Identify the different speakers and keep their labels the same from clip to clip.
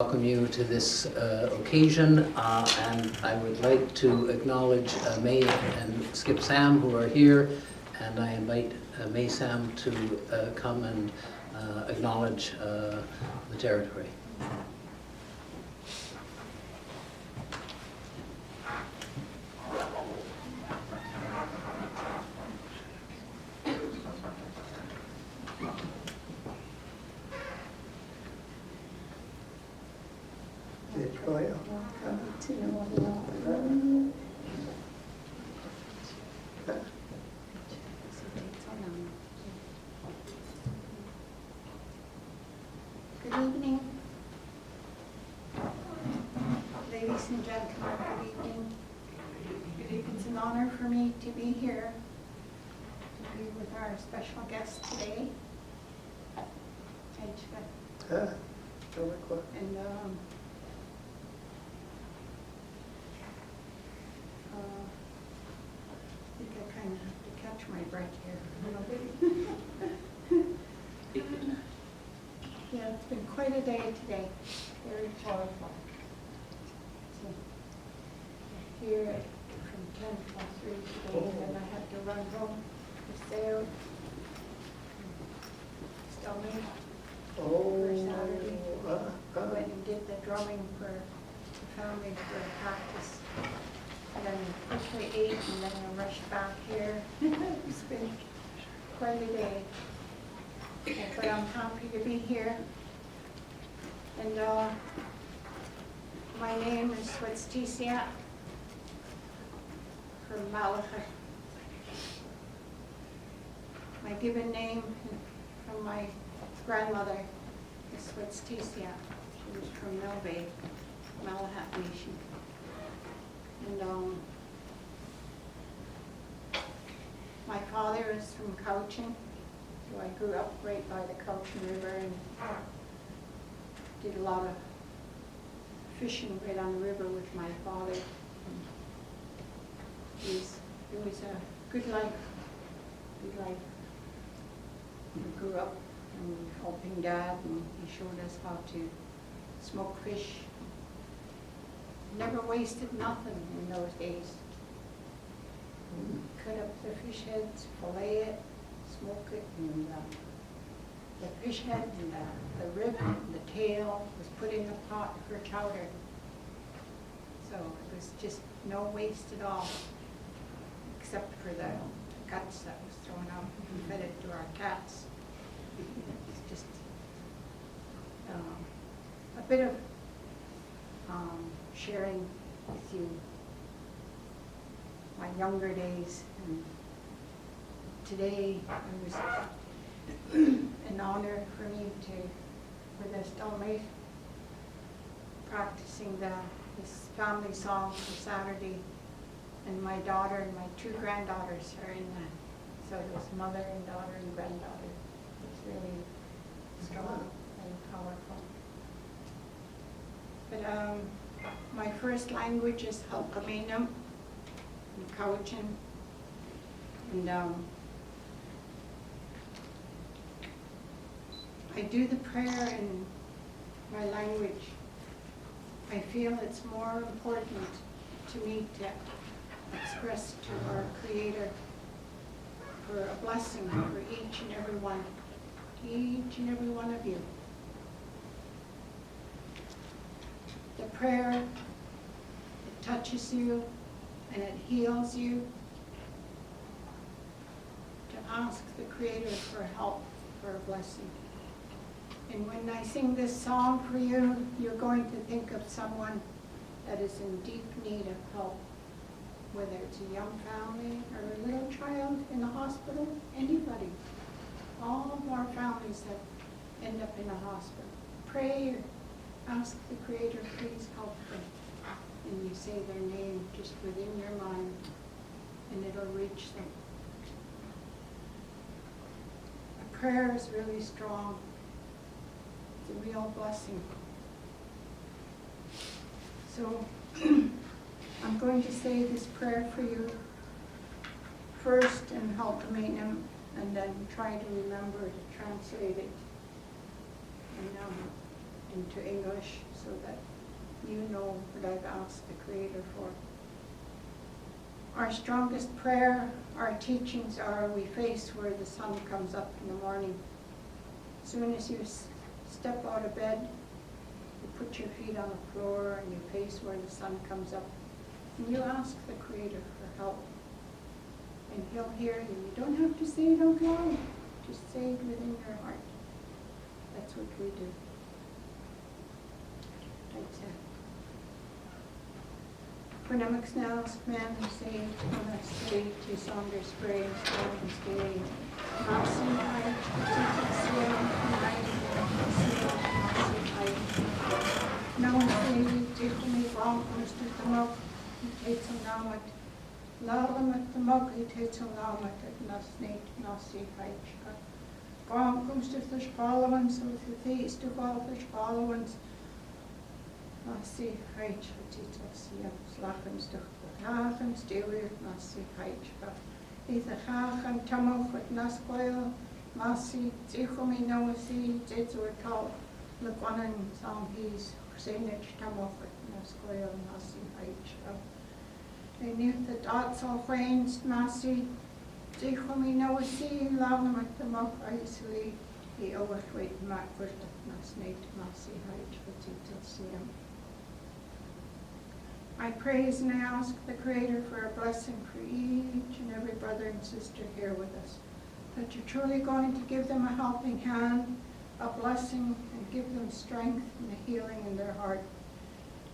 Speaker 1: Welcome you to this occasion, and I would like to acknowledge May and Skip Sam who are here, and I invite May Sam to come and acknowledge the territory.
Speaker 2: Good evening, ladies and gentlemen, good evening. It's an honor for me to be here, to be with our special guest today, Adjunct. And I think I kind of have to catch my breath here a little bit. Yeah, it's been quite a day today, very joyful. So, here from 10 to 3 today, and then I had to run home to sail. Stomach for Saturday. Went and did the drumming for the family for practice. And then quickly ate, and then I rushed back here. It's been quite a day. But I'm happy to be here. And my name is Swetstisia from Malachi. My given name from my grandmother is Swetstisia. She was from Melbay, Malahat Nation. And my father is from Cochin. So I grew up right by the Cochin River and did a lot of fishing right on the river with my father. It was a good life, We grew up helping Dad, and he showed us how to smoke fish. Never wasted nothing in those days. Cut up the fish heads, fillet it, smoke it, and the fish head and the rib and the tail was put in the pot for chowder. So it was just no waste at all, except for the guts that was thrown out and fed it to our cats. It's just a bit of sharing with you my younger days. And today it was an honor for me to, with a stomach, practicing this family song for Saturday. And my daughter and my two granddaughters are in that. So there's mother and daughter and granddaughter. It's really strong and powerful. But my first language is Halkaminam in Cochin. And I do the prayer in my language. I feel it's more important to me to express to our Creator for a blessing for each and every one of you. The prayer, it touches you and it heals you. To ask the Creator for help, for a blessing. And when I sing this song for you, you're going to think of someone that is in deep need of help, whether it's a young family or a little child in a hospital, anybody. All of our families that end up in a hospital. Pray or ask the Creator, please help them. And you say their name just within your mind, and it'll reach them. A prayer is really strong. It's a real blessing. So I'm going to say this prayer for you first in Halkaminam, and then try to remember to translate it in into English so that you know what I've asked the Creator for. Our strongest prayer, our teachings are we face where the sun comes up in the morning. As soon as you step out of bed, you put your feet on the floor and you face where the sun comes up. And you ask the Creator for help. And He'll hear you. You don't have to say it out loud. Just say it within your heart. That's what we do. That's it. When I'm exnels, man and say, when I say to Saunders Braves, Saunders Day, Marcy High, no one say, take me wrong, comes to the milk, he takes him down with Lallam at the mug, he takes him down with it, Nasnate, Nasi High. Wrong comes to the Spallowans, so the face to all the Spallowans. Nasi High, Tito, see him, Slackens to the Hagen, Stewie, Nasi High. Either Hagen, Tamok with Nasquil, Nasi, Zichomi, no, see, Tito, a cow, look on and some he's Senich, Tamok with Nasquil, Nasi High. They knew the dots all wains, Nasi, Zichomi, no, see, Lam at the Mok, easily, he overweight Macford, Nasnate, Nasi High, Tito, see him. I praise and I ask the Creator for a blessing for each and every brother and sister here with us, that you're truly going to give them a helping hand, a blessing, and give them strength and a healing in their heart.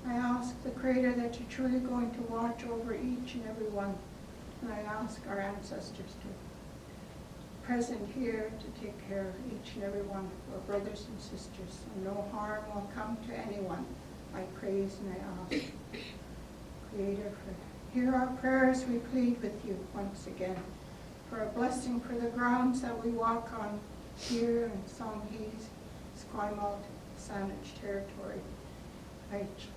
Speaker 2: I ask the Creator that you're truly going to watch over each and every one, and I ask our ancestors to present here to take care of each and every one of our brothers and sisters, and no harm will come to anyone. I praise and I ask. Creator, hear our prayers, we plead with you once again for a blessing for the grounds that we walk on here in Songhees, Esquimalt, Saanich territory. Thank you.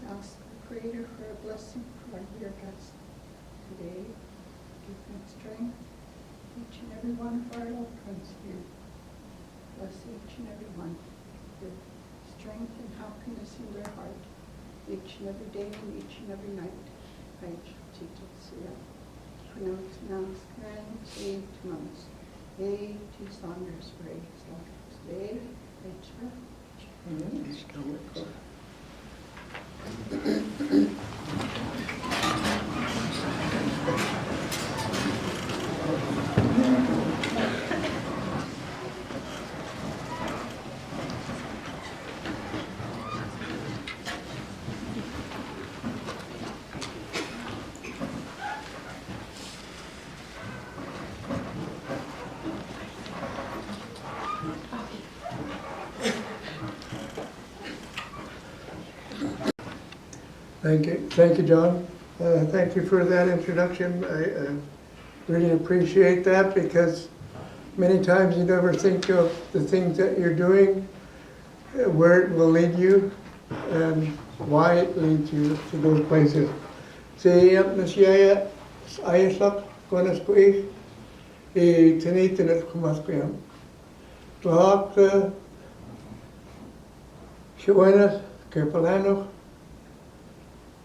Speaker 2: Ask the Creator for a blessing for our dear guests today. Give them strength, each and every one of our loved ones here. Bless each and every one with strength and happiness in their heart, each and every day and each and every night.
Speaker 3: Thank you, John. Thank you for that introduction. I really appreciate that, because many times you never think of the things that you're doing, where it will lead you, and why it leads you to those places.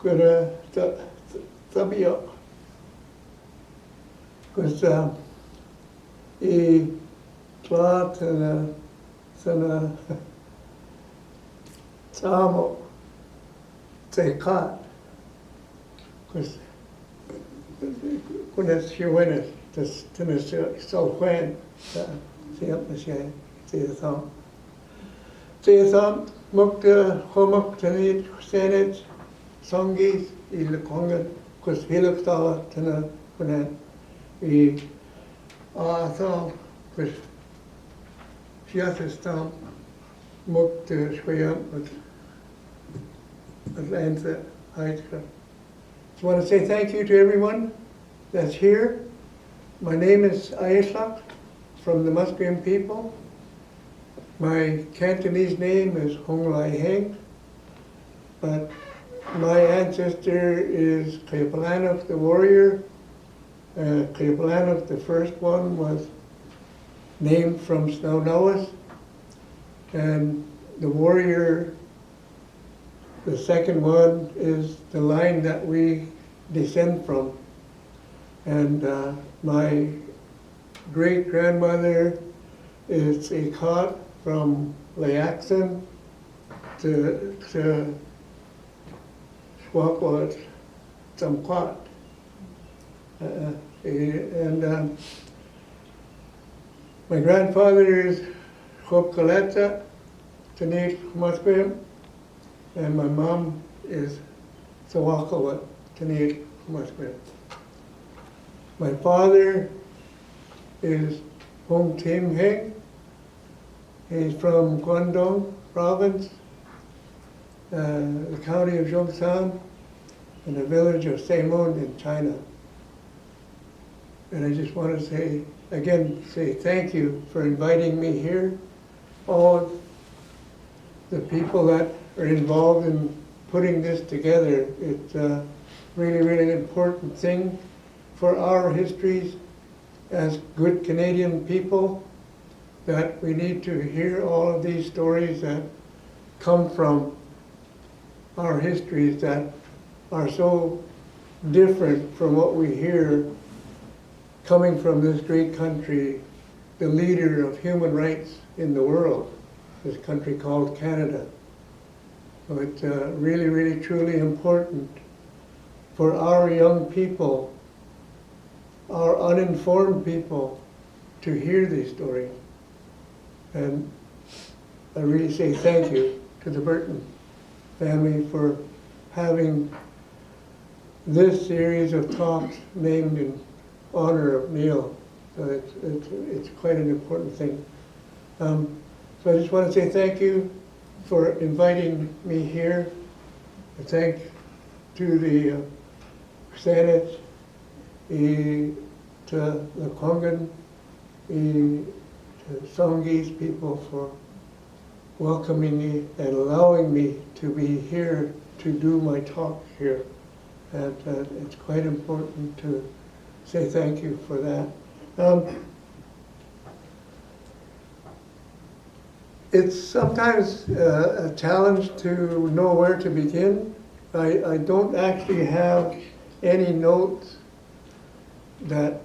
Speaker 3: Kura tabio, because I tlaat and sana tamo te kat, because kunas shiwenas tas tunas solquen siap nasya tiyasam mukta homak tanit senate Songis I lekongen kus hiluktawa tena kunen I aasam kus fiasestam mukt schwayam at lense uitgra. Just want to say thank you to everyone that's here. My name is Ayeslak from the Musqueam people. My Cantonese name is Hong Lai Heng, but my ancestor is Kayapalanov the warrior. Kayapalanov, the first one, was named from Snow-Noas, and the warrior, the second one, is the line that we descend from. And my great-grandmother is a Kat from Layaxon to what was some quat. And my grandfather is Hop Kaleta, Tanik Musqueam, and my mom is Sawakawa, Tanik Musqueam. My father is Hong Tim Heng. He's from Guangdong province, the county of Zhongshan, in the village of Seimon in China. And I just want to say thank you for inviting me here. All the people that are involved in putting this together. It's a really, really important thing for our histories as good Canadian people, that we need to hear all of these stories that come from our histories that are so different from what we hear coming from this great country, the leader of human rights in the world, this country called Canada. So it's really, really, truly important for our young people, our uninformed people, to hear these stories. And I really say thank you to the Burton family for having this series of talks named in honor of Neil. So it's quite an important thing. So I just want to say thank you for inviting me here. I thank to the Senate, to the Kongan, to Songhees people for welcoming me and allowing me to be here to do my talk here. And it's quite important to say thank you for that. It's sometimes a challenge to know where to begin. I don't actually have any notes that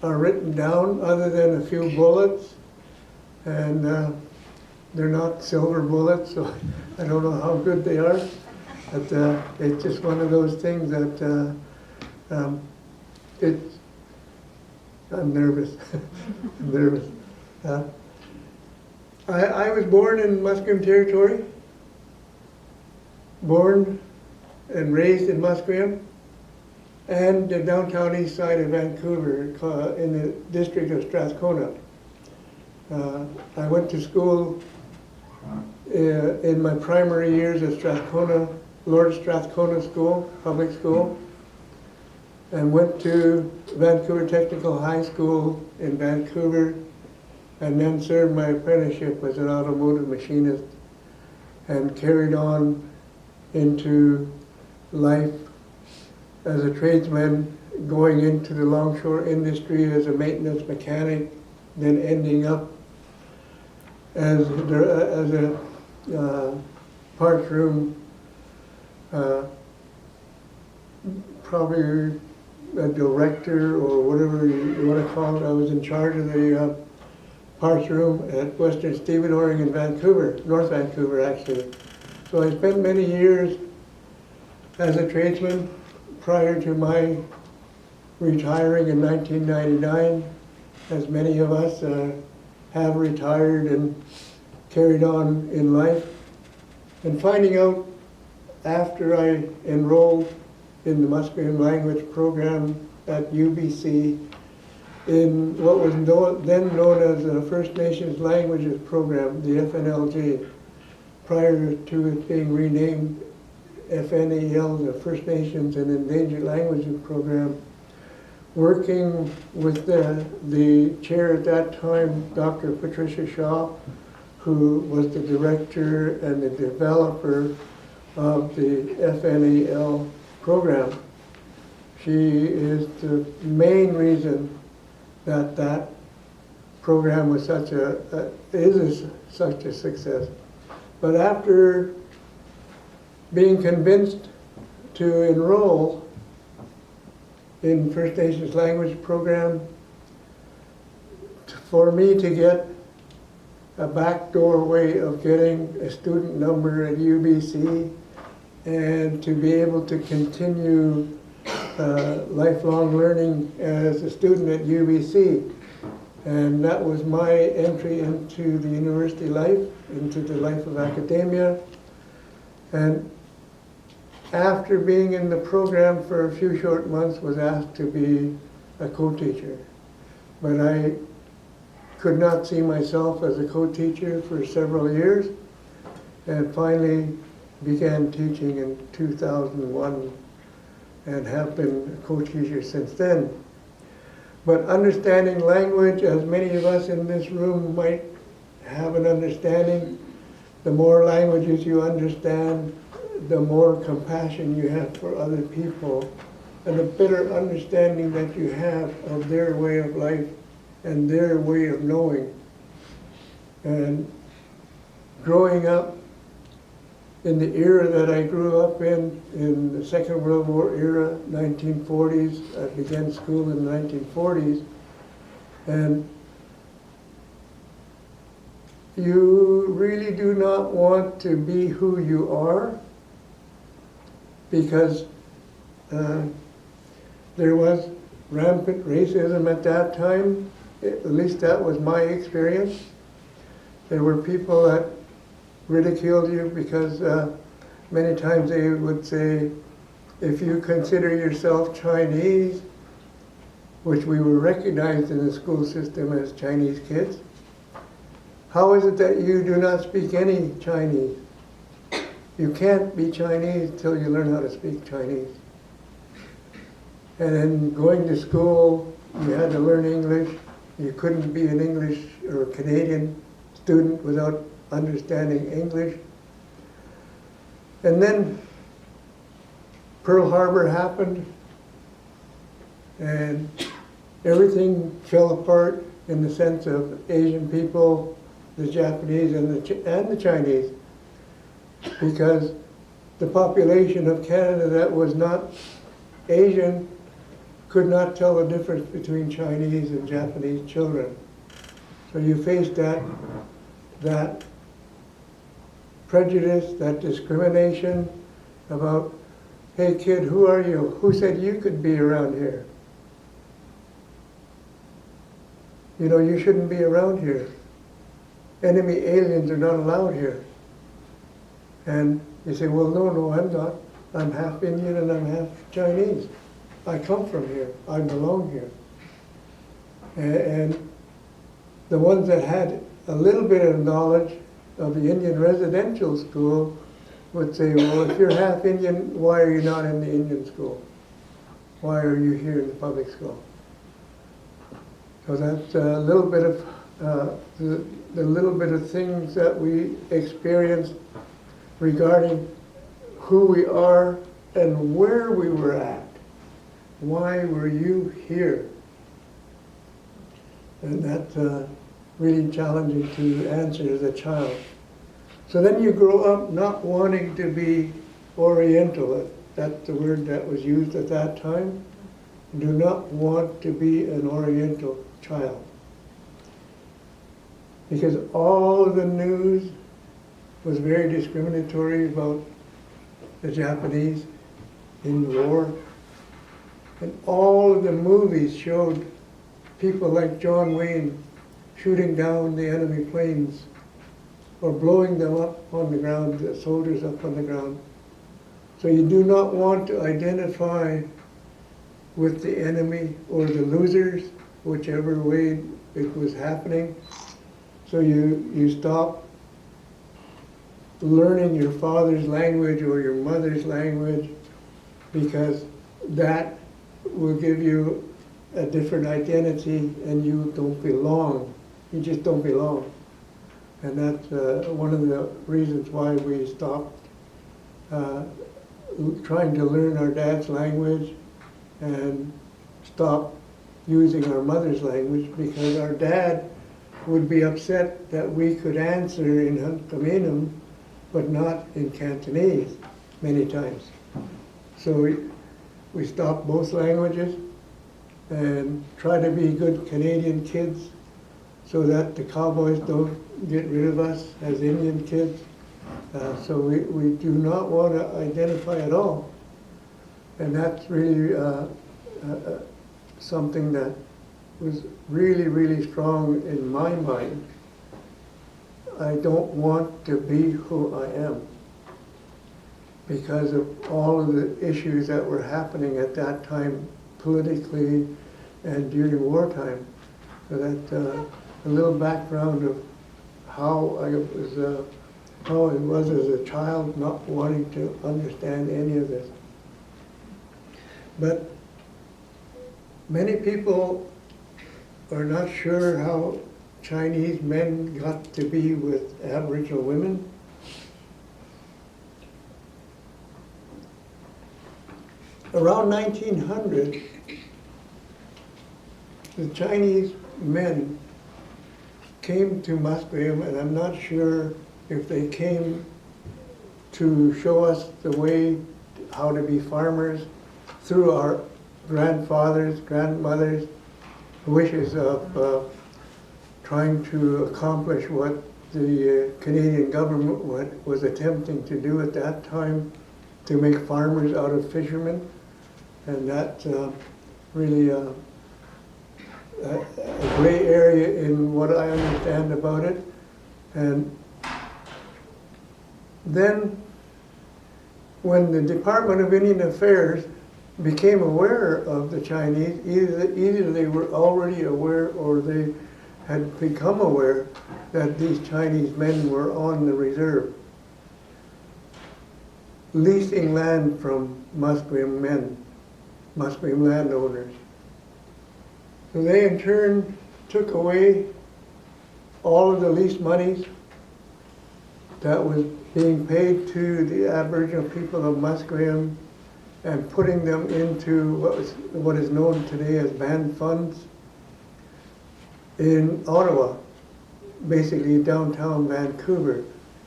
Speaker 3: are written down other than a few bullets, and they're not silver bullets, so I don't know how good they are, but it's just one of those things that I'm nervous. I'm nervous. I was born in Musqueam territory, born and raised in Musqueam, and the downtown east side of Vancouver in the district of Strathcona. I went to school in my primary years at Strathcona, Lord Strathcona School, public school, and went to Vancouver Technical High School in Vancouver, and then served my apprenticeship as an automotive machinist and carried on into life as a tradesman, going into the longshore industry as a maintenance mechanic, then ending up as a parts room, probably a director or whatever you want to call it. I was in charge of the parts room at Western Stevedoring in Vancouver, North Vancouver actually. So I spent many years as a tradesman prior to my retiring in 1999, as many of us have retired and carried on in life. And finding out after I enrolled in the Musqueam language program at UBC in what was then known as the First Nations Languages Program, the FNLG, prior to it being renamed FNAL, the First Nations and Endangered Languages Program, working with the chair at that time, Dr. Patricia Shaw, who was the director and the developer of the FNAL program. She is the main reason that that program was such a success. But after being convinced to enroll in First Nations language program, for me to get a backdoor way of getting a student number at UBC and to be able to continue lifelong learning as a student at UBC. And that was my entry into the university life, into the life of academia. And after being in the program for a few short months, was asked to be a co-teacher. But I could not see myself as a co-teacher for several years, and finally began teaching in 2001 and have been a co-teacher since then. But understanding language, as many of us in this room might have an understanding, the more languages you understand, the more compassion you have for other people, and the better understanding that you have of their way of life and their way of knowing. And growing up in the era that I grew up in the Second World War era, 1940s, I began school in the 1940s, and you really do not want to be who you are, because there was rampant racism at that time. At least that was my experience. There were people that ridiculed you because many times they would say, if you consider yourself Chinese, which we were recognized in the school system as Chinese kids, how is it that you do not speak any Chinese? You can't be Chinese until you learn how to speak Chinese. And then going to school, you had to learn English. You couldn't be an English or Canadian student without understanding English. And then Pearl Harbor happened, and everything fell apart in the sense of Asian people, the Japanese, and the Chinese, because the population of Canada that was not Asian could not tell the difference between Chinese and Japanese children. So you faced that prejudice, that discrimination about, hey kid, who are you? Who said you could be around here? You know, you shouldn't be around here. Enemy aliens are not allowed here. And you say, well, no, I'm not. I'm half Indian and I'm half Chinese. I come from here. I belong here. And the ones that had a little bit of knowledge of the Indian residential school would say, well, if you're half Indian, why are you not in the Indian school? Why are you here in the public school? So that's a little bit of the little bit of things that we experienced regarding who we are and where we were at. Why were you here? And that's really challenging to answer as a child. So then you grow up not wanting to be Oriental. That's the word that was used at that time. Do not want to be an Oriental child. Because all of the news was very discriminatory about the Japanese in the war. And all of the movies showed people like John Wayne shooting down the enemy planes or blowing them up on the ground, the soldiers up on the ground. So you do not want to identify with the enemy or the losers, whichever way it was happening. So you stop learning your father's language or your mother's language, because that will give you a different identity and you don't belong. You just don't belong. And that's one of the reasons why we stopped trying to learn our dad's language and stopped using our mother's language, because our dad would be upset that we could answer in Musqueam, but not in Cantonese many times. So we stopped both languages and try to be good Canadian kids so that the cowboys don't get rid of us as Indian kids. So we do not want to identify at all. And that's really something that was really, really strong in my mind. I don't want to be who I am because of all of the issues that were happening at that time politically and during wartime. So that a little background of how I was as a child, not wanting to understand any of this. But many people are not sure how Chinese men got to be with Aboriginal women. Around 1900, the Chinese men came to Musqueam, and I'm not sure if they came to show us the way how to be farmers through our grandfathers, grandmothers' wishes of trying to accomplish what the Canadian government was attempting to do at that time, to make farmers out of fishermen. And that's really a gray area in what I understand about it. And then when the Department of Indian Affairs became aware of the Chinese, either they were already aware or they had become aware that these Chinese men were on the reserve, leasing land from Musqueam men, Musqueam landowners. So they in turn took away all of the lease monies that was being paid to the Aboriginal people of Musqueam and putting them into what is known today as band funds in Ottawa, basically downtown Vancouver,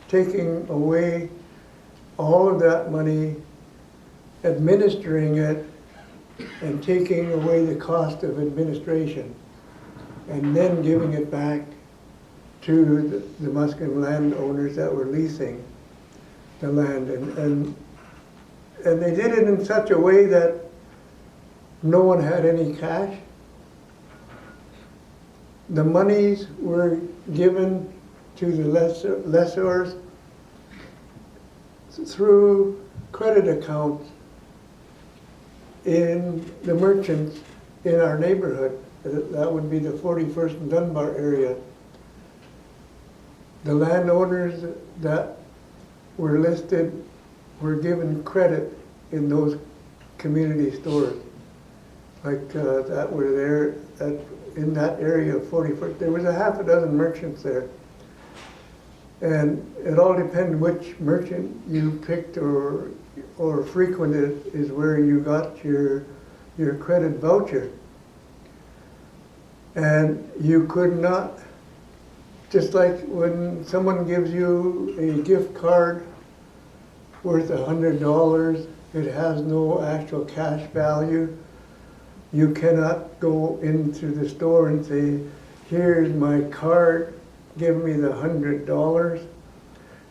Speaker 3: taking away all of that money, administering it, and taking away the cost of administration, and then giving it back to the Musqueam landowners that were leasing the land. And they did it in such a way that no one had any cash. The monies were given to the lessors through credit accounts in the merchants in our neighborhood. That would be the 41st and Dunbar area. The landowners that were listed were given credit in those community stores, like that were there in that area of 41st. There was a half a dozen merchants there. And it all depended which merchant you picked or frequented is where you got your credit voucher. And you could not, just like when someone gives you a gift card worth $100, it has no actual cash value. You cannot go into the store and say, here's my card, give me the $100,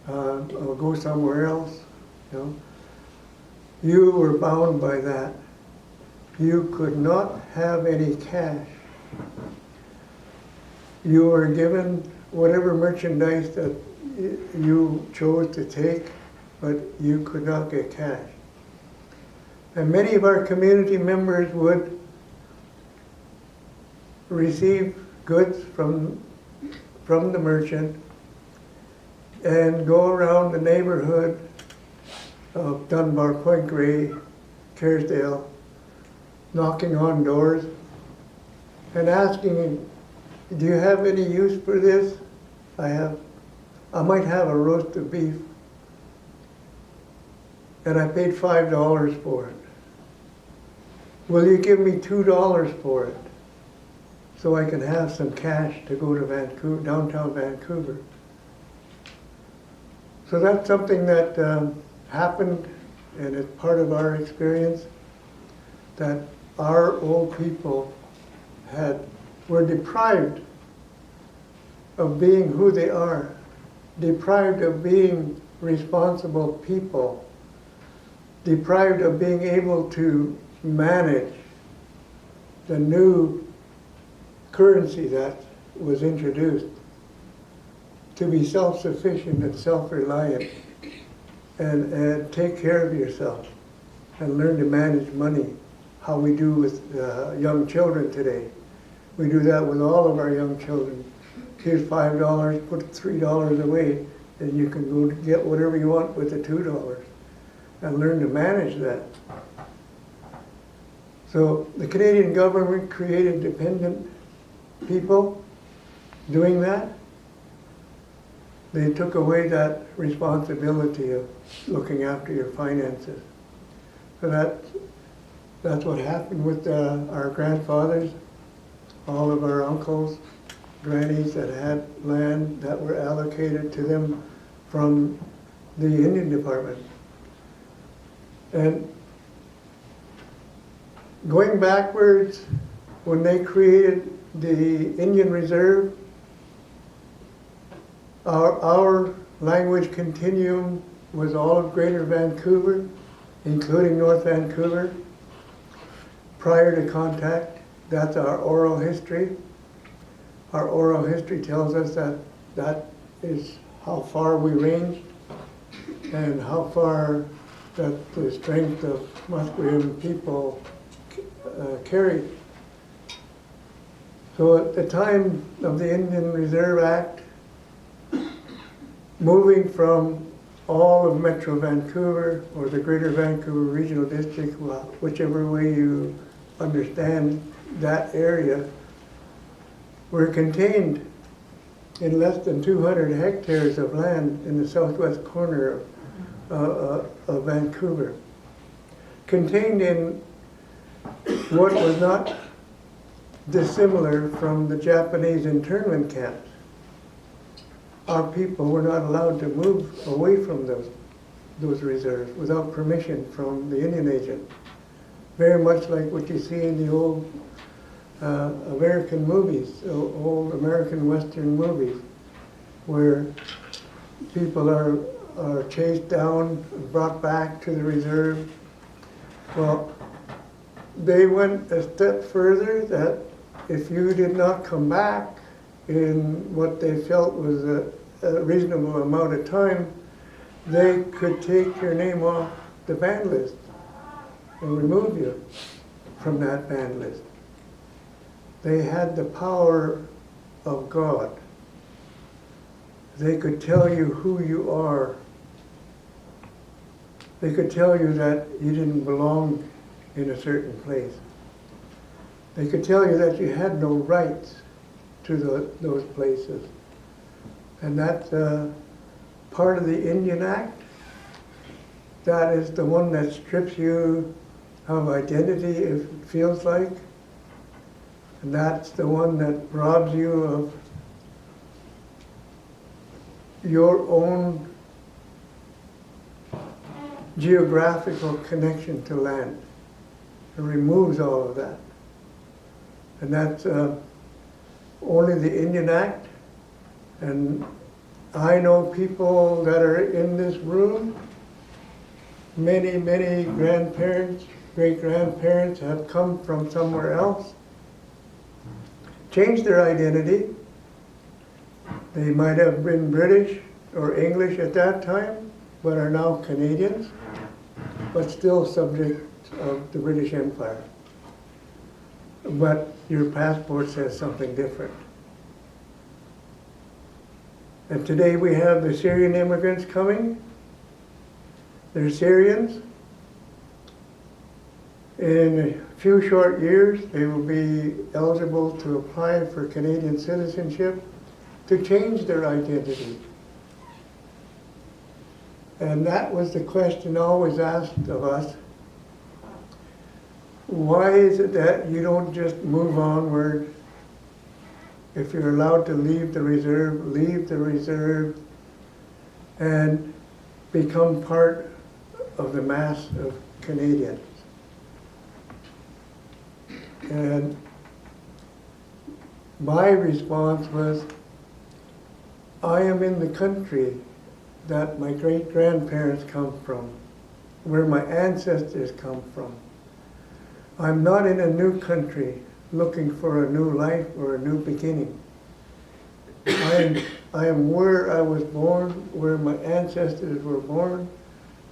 Speaker 3: I'll go somewhere else. You know? You were bound by that. You could not have any cash. You were given whatever merchandise that you chose to take, but you could not get cash. And many of our community members would receive goods from the merchant and go around the neighborhood of Dunbar, Point Grey, Kerrisdale, knocking on doors and asking, do you have any use for this? I might have a roast of beef. And I paid $5 for it. Will you give me $2 for it so I can have some cash to go to Vancouver, downtown Vancouver? So that's something that happened, and it's part of our experience, that our old people were deprived of being who they are, deprived of being responsible people, deprived of being able to manage the new currency that was introduced, to be self-sufficient and self-reliant and take care of yourself and learn to manage money, how we do with young children today. We do that with all of our young children. Here's $5, put $3 away, and you can go get whatever you want with the $2 and learn to manage that. So the Canadian government created dependent people doing that. They took away that responsibility of looking after your finances. So that's what happened with our grandfathers, all of our uncles, grannies that had land that were allocated to them from the Indian Department. And going backwards, when they created the Indian Reserve, our language continuum was all of Greater Vancouver, including North Vancouver, prior to contact. That's our oral history. Our oral history tells us that is how far we ranged and how far that the strength of Musqueam people carried. So at the time of the Indian Reserve Act, moving from all of Metro Vancouver or the Greater Vancouver Regional District, whichever way you understand that area, were contained in less than 200 hectares of land in the southwest corner of Vancouver, contained in what was not dissimilar from the Japanese internment camps. Our people were not allowed to move away from those reserves without permission from the Indian agent. Very much like what you see in the old American movies, old American Western movies, where people are chased down, brought back to the reserve. Well, they went a step further, that if you did not come back in what they felt was a reasonable amount of time, they could take your name off the ban list and remove you from that ban list. They had the power of God. They could tell you who you are. They could tell you that you didn't belong in a certain place. They could tell you that you had no rights to those places. And that's part of the Indian Act. That is the one that strips you of identity, if it feels like. And that's the one that robs you of your own geographical connection to land. It removes all of that. And that's only the Indian Act. And I know people that are in this room, many, many grandparents, great-grandparents have come from somewhere else, changed their identity. They might have been British or English at that time, but are now Canadians, but still subject of the British Empire. But your passport says something different. And today we have the Syrian immigrants coming. They're Syrians. In a few short years, they will be eligible to apply for Canadian citizenship to change their identity. And that was the question always asked of us. Why is it that you don't just move onward? If you're allowed to leave the reserve and become part of the mass of Canadians. And my response was, I am in the country that my great-grandparents come from, where my ancestors come from. I'm not in a new country looking for a new life or a new beginning. I am where I was born, where my ancestors were born,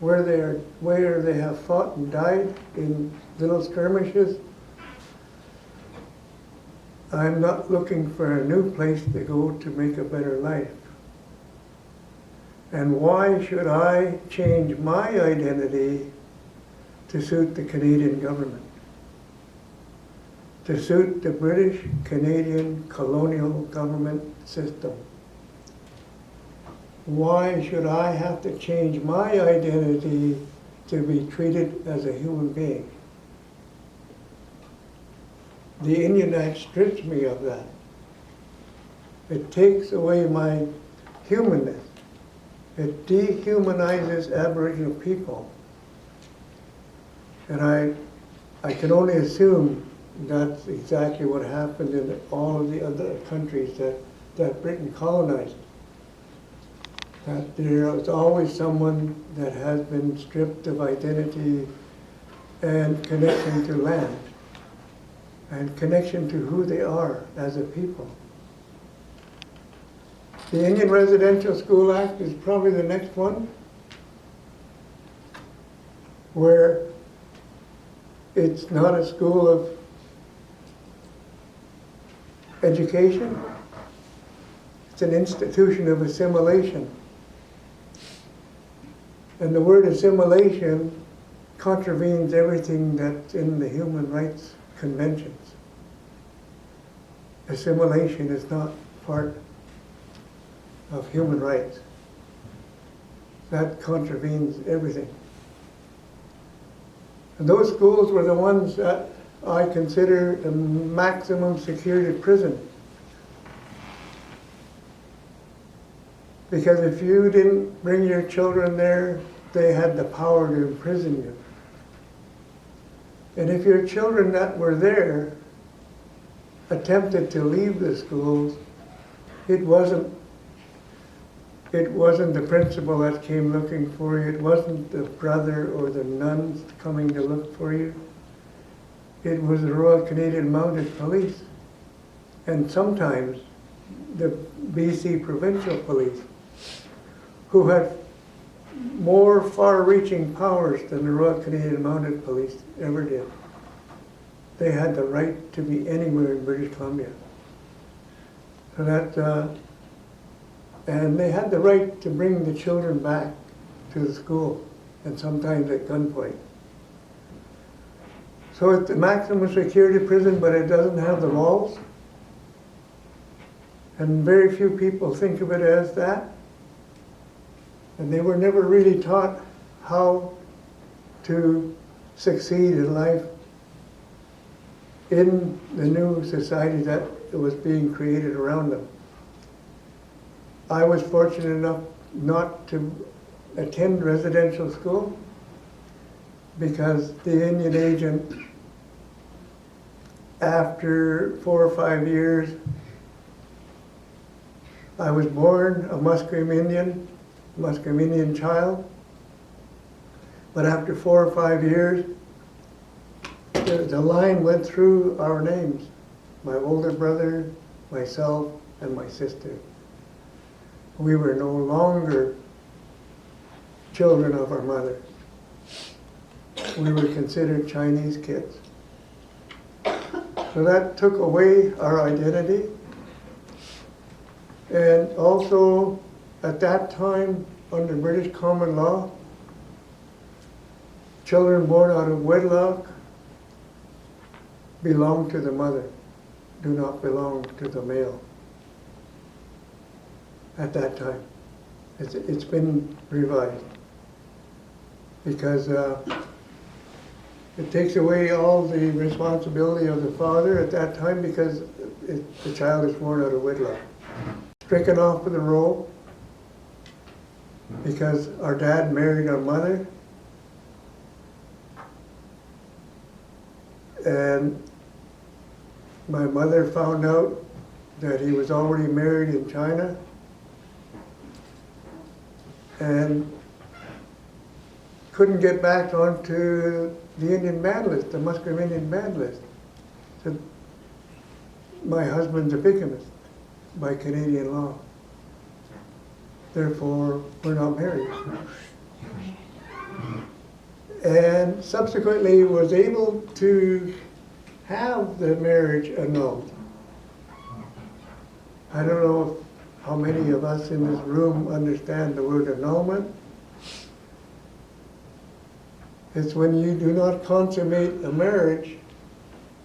Speaker 3: where they have fought and died in little skirmishes. I'm not looking for a new place to go to make a better life. And why should I change my identity to suit the Canadian government? To suit the British Canadian colonial government system? Why should I have to change my identity to be treated as a human being? The Indian Act strips me of that. It takes away my humanness. It dehumanizes Aboriginal people. And I can only assume that's exactly what happened in all of the other countries that Britain colonized. That there is always someone that has been stripped of identity and connection to land, and connection to who they are as a people. The Indian Residential School Act is probably the next one, where it's not a school of education, it's an institution of assimilation. And the word assimilation contravenes everything that's in the human rights conventions. Assimilation is not part of human rights. That contravenes everything. And those schools were the ones that I consider a maximum security prison. Because if you didn't bring your children there, they had the power to imprison you. And if your children that were there attempted to leave the schools, it wasn't the principal that came looking for you. It wasn't the brother or the nuns coming to look for you. It was the Royal Canadian Mounted Police, and sometimes the BC Provincial Police, who had more far-reaching powers than the Royal Canadian Mounted Police ever did. They had the right to be anywhere in British Columbia. So that, and they had the right to bring the children back to the school, and sometimes at gunpoint. So it's a maximum security prison, but it doesn't have the walls. And very few people think of it as that. And they were never really taught how to succeed in life in the new society that was being created around them. I was fortunate enough not to attend residential school because the Indian agent, after 4 or 5 years, I was born a Musqueam Indian child, but after 4 or 5 years, the line went through our names, my older brother, myself, and my sister. We were no longer children of our mother. We were considered Chinese kids. So that took away our identity. And also, at that time, under British common law, children born out of wedlock belong to the mother, do not belong to the male. At that time. It's been revised because it takes away all the responsibility of the father at that time because the child is born out of wedlock. Stricken off of the roll because our dad married our mother, and my mother found out that he was already married in China and couldn't get back onto the Indian band list, the Musqueam Indian band list. So my husband's a bigamist by Canadian law. Therefore, we're not married. And subsequently was able to have the marriage annulled. I don't know how many of us in this room understand the word annulment. It's when you do not consummate a marriage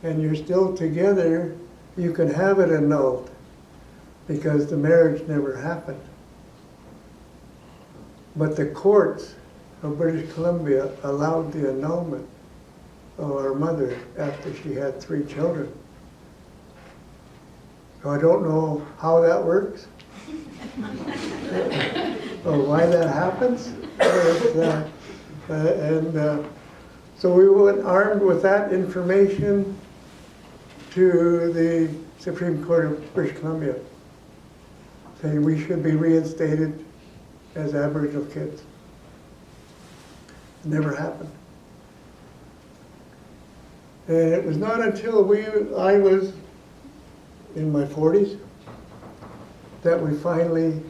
Speaker 3: and you're still together, you can have it annulled because the marriage never happened. But the courts of British Columbia allowed the annulment of our mother after she had 3 children. So I don't know how that works or why that happens. So we went armed with that information to the Supreme Court of British Columbia, saying we should be reinstated as Aboriginal kids. It never happened. And it was not until I was in my 40s that we finally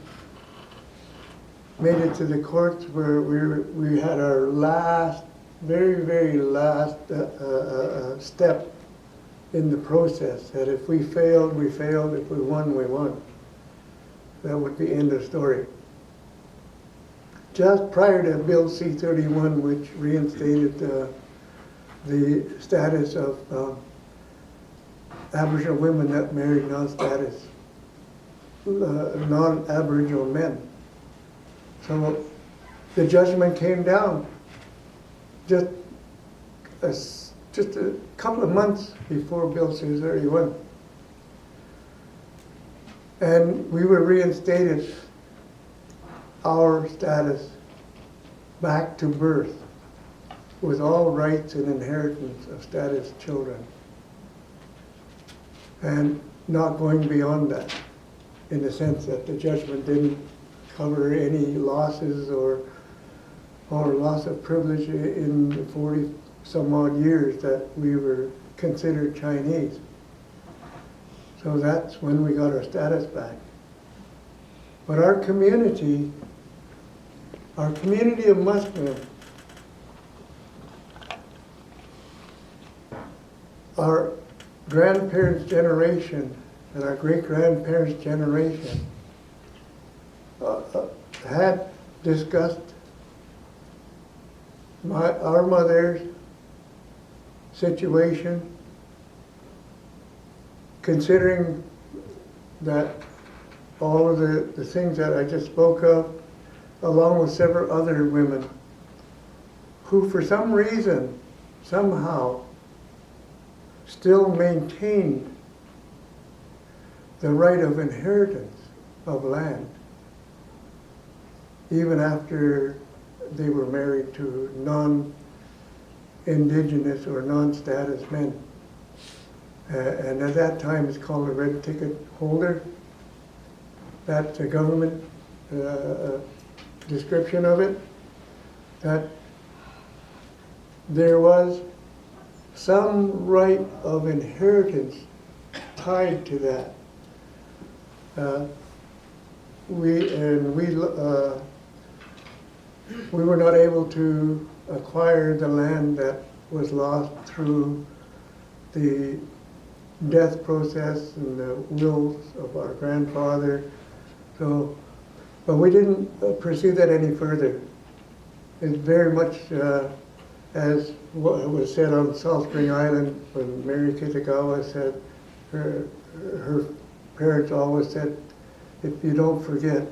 Speaker 3: made it to the courts where we had our last, very, very last step in the process. That if we failed, we failed. If we won, we won. That would be end of story. Just prior to Bill C-31, which reinstated the status of Aboriginal women that married non-status non-Aboriginal men. So the judgment came down just a couple of months before Bill C-31. And we were reinstated our status back to birth with all rights and inheritance of status children. And not going beyond that, in the sense that the judgment didn't cover any losses or loss of privilege in the 40 some odd years that we were considered Chinese. So that's when we got our status back. But our community of Musqueam, our grandparents' generation and our great-grandparents' generation had discussed our mother's situation, considering that all of the things that I just spoke of, along with several other women who for some reason, somehow, still maintained the right of inheritance of land, even after they were married to non-Indigenous or non-status men. And at that time it's called a red ticket holder. That's a government description of it, that there was some right of inheritance tied to that. We were not able to acquire the land that was lost through the death process and the wills of our grandfather. So, but we didn't pursue that any further. It's very much as what was said on Salt Spring Island when Mary Kitagawa said, her parents always said, if you don't forget,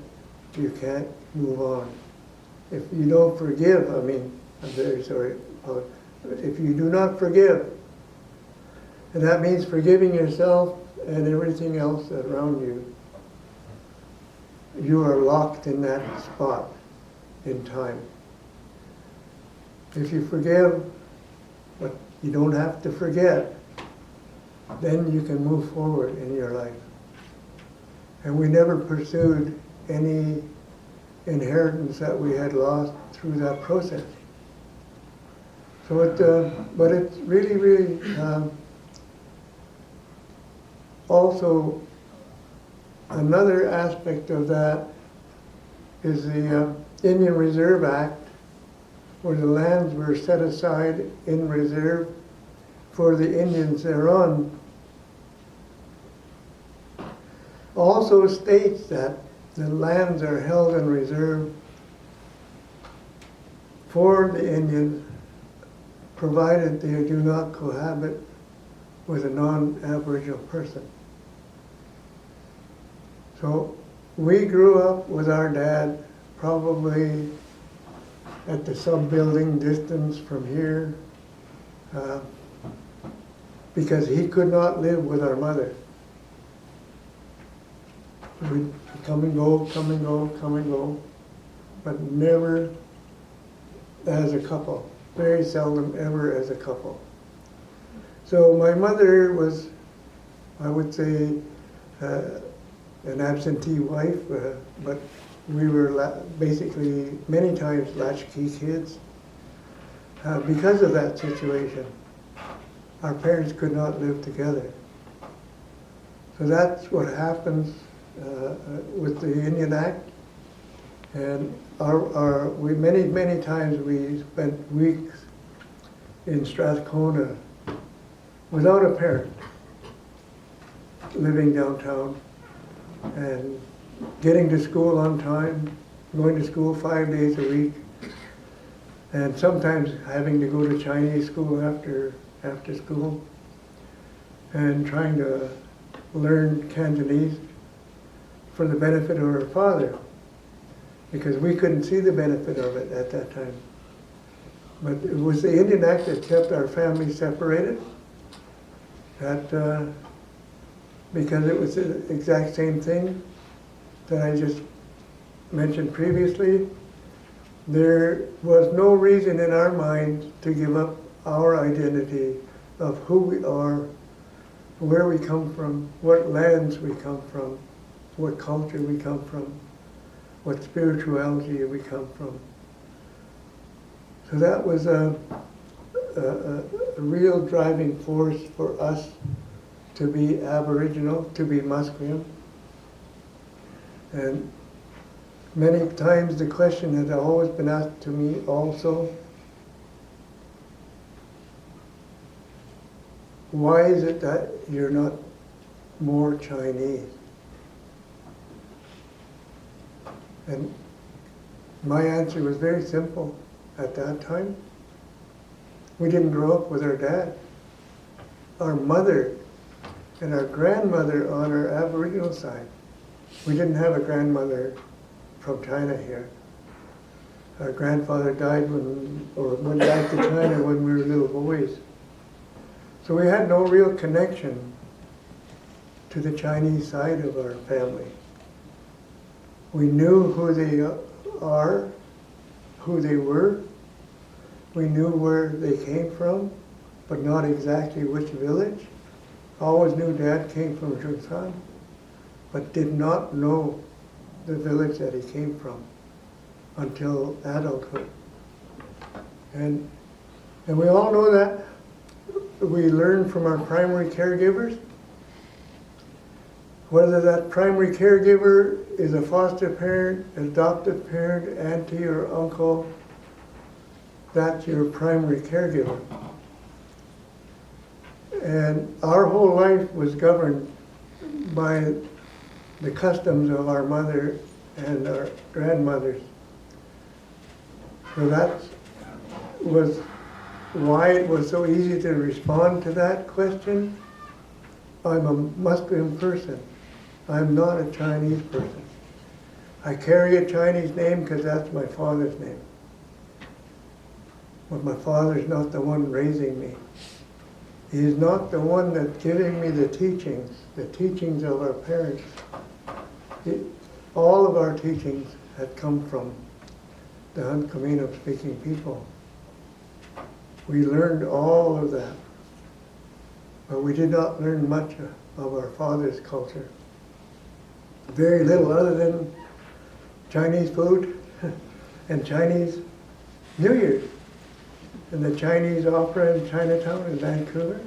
Speaker 3: you can't move on. If you don't forgive, I'm very sorry, if you do not forgive, and that means forgiving yourself and everything else around you, you are locked in that spot in time. If you forgive, but you don't have to forget, then you can move forward in your life. And we never pursued any inheritance that we had lost through that process. So but it's really, really also another aspect of that is the Indian Reserve Act, where the lands were set aside in reserve for the Indians thereon, also states that the lands are held in reserve for the Indians, provided they do not cohabit with a non-Aboriginal person. So we grew up with our dad probably at the sub-building distance from here, because he could not live with our mother. We'd come and go, come and go, come and go, but never as a couple. Very seldom ever as a couple. So my mother was, I would say, an absentee wife, but we were basically many times latchkey kids. Because of that situation, our parents could not live together. So that's what happens with the Indian Act. And we many times we spent weeks in Strathcona without a parent, living downtown and getting to school on time, going to school 5 days a week, and sometimes having to go to Chinese school after school, and trying to learn Cantonese. for the benefit of our father, because we couldn't see the benefit of it at that time. But it was the Indian Act that kept our family separated. That because it was the exact same thing that I just mentioned previously. There was no reason in our minds to give up our identity of who we are, where we come from, what lands we come from, what culture we come from, what spirituality we come from. So that was a real driving force for us to be Aboriginal, to be Musqueam. And many times the question has always been asked to me also, why is it that you're not more Chinese? And my answer was very simple at that time. We didn't grow up with our dad. Our mother and our grandmother on our Aboriginal side. We didn't have a grandmother from China here. Our grandfather died went back to China when we were little boys. So we had no real connection to the Chinese side of our family. We knew who they are, who they were. We knew where they came from, but not exactly which village. Always knew Dad came from Junsan, but did not know the village that he came from until adulthood. And we all know that we learn from our primary caregivers. Whether that primary caregiver is a foster parent, adoptive parent, auntie or uncle, that's your primary caregiver. And our whole life was governed by the customs of our mother and our grandmothers. So that was why it was so easy to respond to that question. I'm a Musqueam person. I'm not a Chinese person. I carry a Chinese name because that's my father's name. But my father's not the one raising me. He's not the one that's giving me the teachings of our parents. All of our teachings had come from the Musqueam speaking people. We learned all of that, but we did not learn much of our father's culture. Very little other than Chinese food and Chinese New Year's and the Chinese opera in Chinatown in Vancouver.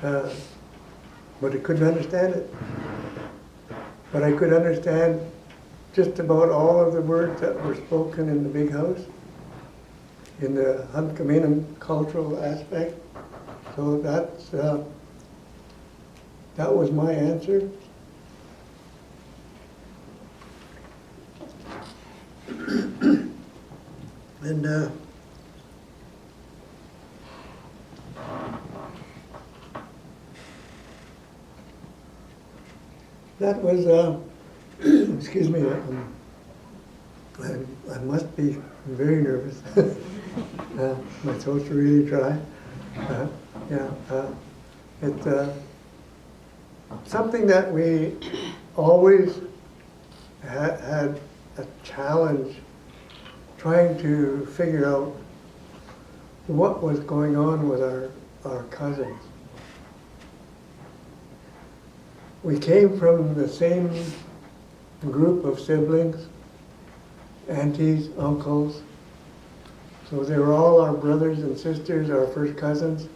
Speaker 3: But I couldn't understand it. But I could understand just about all of the words that were spoken in the big house, in the Musqueam cultural aspect. So that was my answer. And that was, excuse me, I must be very nervous. My throat's really dry. It's something that we always had a challenge trying to figure out what was going on with our cousins. We came from the same group of siblings, aunties, uncles. So they were all our brothers and sisters, our first cousins.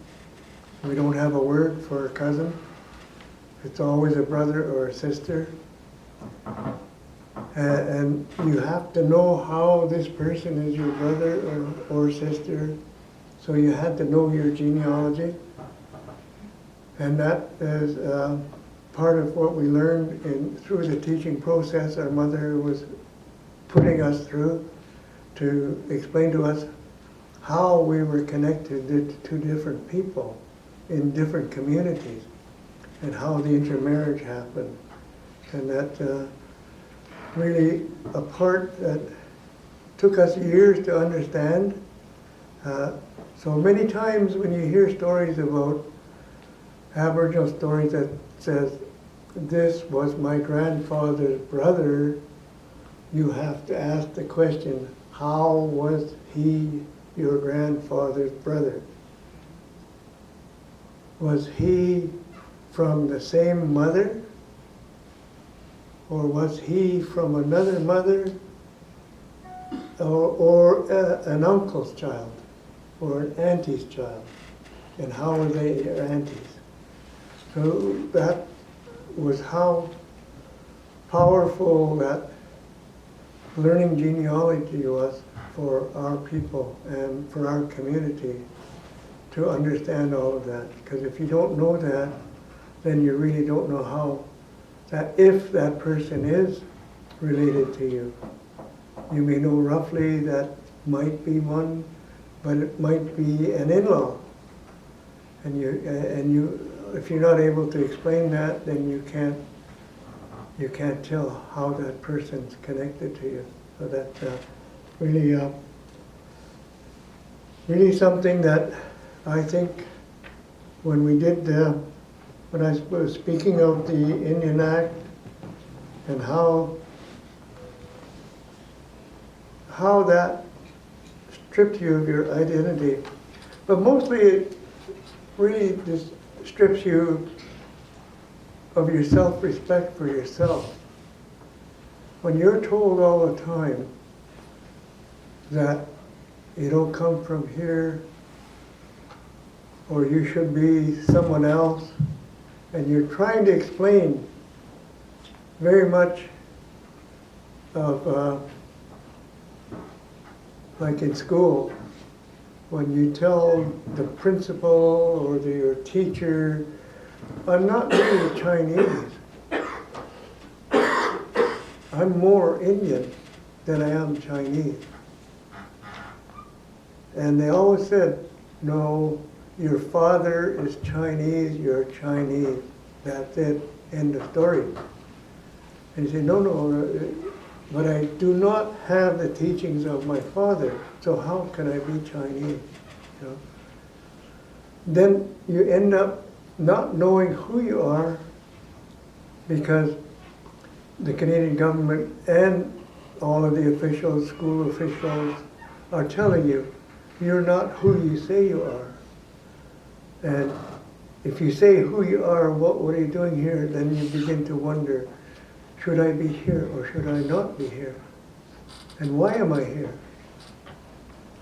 Speaker 3: We don't have a word for a cousin. It's always a brother or a sister. And you have to know how this person is your brother or sister. So you had to know your genealogy. And that is part of what we learned through the teaching process our mother was putting us through to explain to us how we were connected to different people in different communities and how the intermarriage happened. and that really a part that took us years to understand. So many times when you hear stories about Aboriginal stories that says, this was my grandfather's brother, you have to ask the question, how was he your grandfather's brother? Was he from the same mother? Or was he from another mother? Or an uncle's child? Or an auntie's child? And how were they your aunties? So that was how powerful that learning genealogy was for our people and for our community to understand all of that. Because if you don't know that, then you really don't know how, that if that person is related to you. You may know roughly that might be one, but it might be an in-law. And you, if you're not able to explain that, then you can't tell how that person's connected to you. So that's really something that I think when we did, when I was speaking of the Indian Act and how that stripped you of your identity, but mostly it really just strips you of your self-respect for yourself. When you're told all the time that you don't come from here, or you should be someone else, and you're trying to explain very much of, like in school, when you tell the principal or your teacher, I'm not really Chinese. I'm more Indian than I am Chinese. And they always said, no, your father is Chinese, you're Chinese. That's it, end of story. And you say, no, but I do not have the teachings of my father, so how can I be Chinese? You know? Then you end up not knowing who you are, because the Canadian government and all of the officials, school officials, are telling you, you're not who you say you are. And if you say who you are, what are you doing here, then you begin to wonder, should I be here or should I not be here? And why am I here?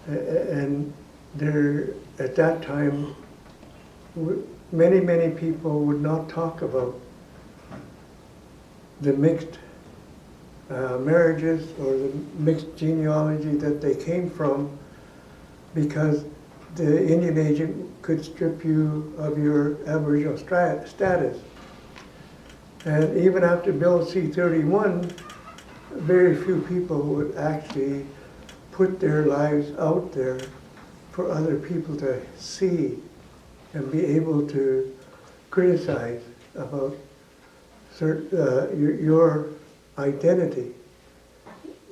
Speaker 3: And there, at that time, many people would not talk about the mixed marriages or the mixed genealogy that they came from, because the Indian agent could strip you of your Aboriginal status. And even after Bill C-31, very few people would actually put their lives out there for other people to see and be able to criticize about your identity.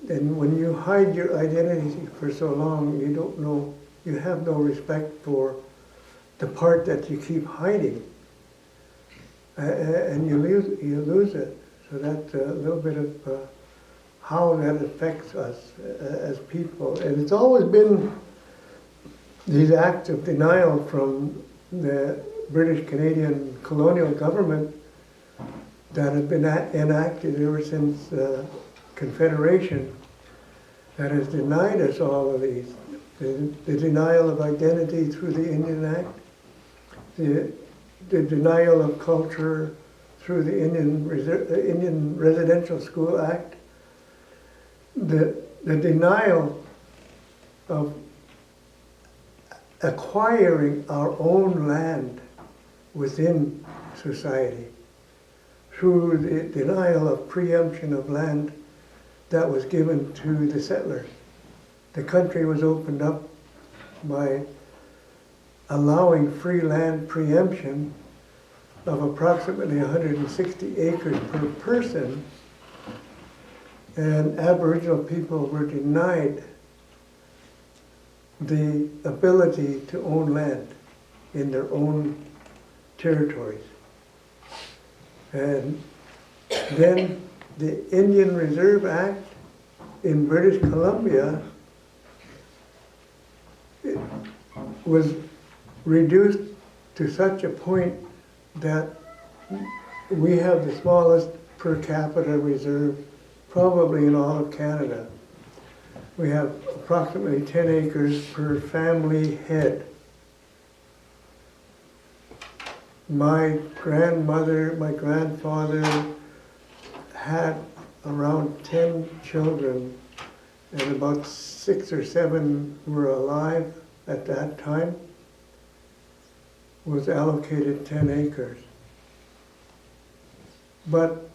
Speaker 3: And when you hide your identity for so long, you don't know, you have no respect for the part that you keep hiding. And you lose it. So that's a little bit of how that affects us as people. And it's always been these acts of denial from the British Canadian colonial government that have been enacted ever since Confederation that has denied us all of these. The denial of identity through the Indian Act, the denial of culture through the Indian Residential School Act, the denial of acquiring our own land within society, through the denial of preemption of land that was given to the settlers. The country was opened up by allowing free land preemption, of approximately 160 acres per person, and Aboriginal people were denied the ability to own land in their own territories. And then the Indian Reserve Act in British Columbia was reduced to such a point that we have the smallest per capita reserve probably in all of Canada. We have approximately 10 acres per family head. My grandmother, my grandfather had around 10 children, and about 6 or 7 were alive at that time, was allocated 10 acres. But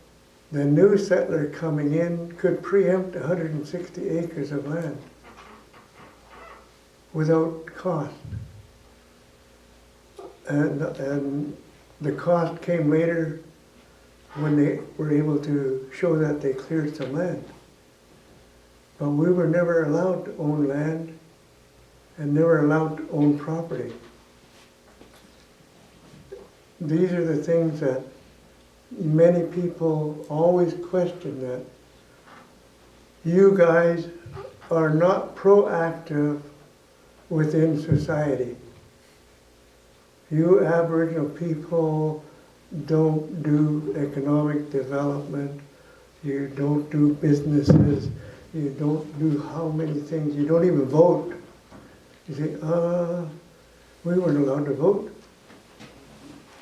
Speaker 3: the new settler coming in could preempt 160 acres of land without cost. And the cost came later when they were able to show that they cleared some land. But we were never allowed to own land and never allowed to own property. These are the things that many people always question, that you guys are not proactive within society. You Aboriginal people don't do economic development, you don't do businesses, you don't do how many things, you don't even vote. You say, we weren't allowed to vote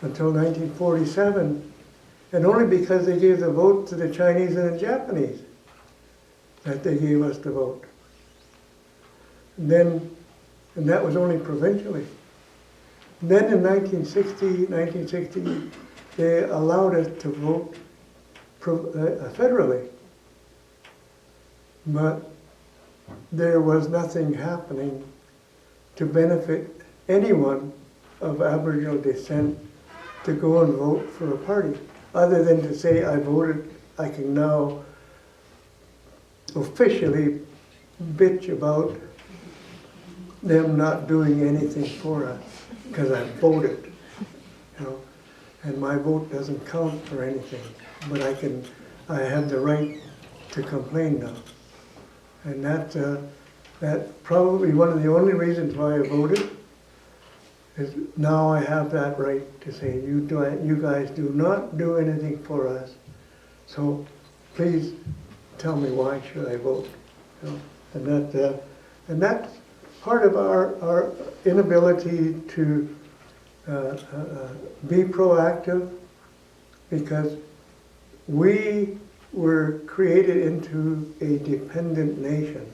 Speaker 3: until 1947, and only because they gave the vote to the Chinese and the Japanese that they gave us the vote. And that was only provincially. Then in 1960, they allowed us to vote federally. But there was nothing happening to benefit anyone of Aboriginal descent to go and vote for a party, other than to say, I voted, I can now officially bitch about them not doing anything for us, because I voted, you know, and my vote doesn't count for anything, but I have the right to complain now. And that's probably one of the only reasons why I voted, is now I have that right to say, you guys do not do anything for us, so please tell me why should I vote. You know? And that's part of our inability to be proactive, because we were created into a dependent nation.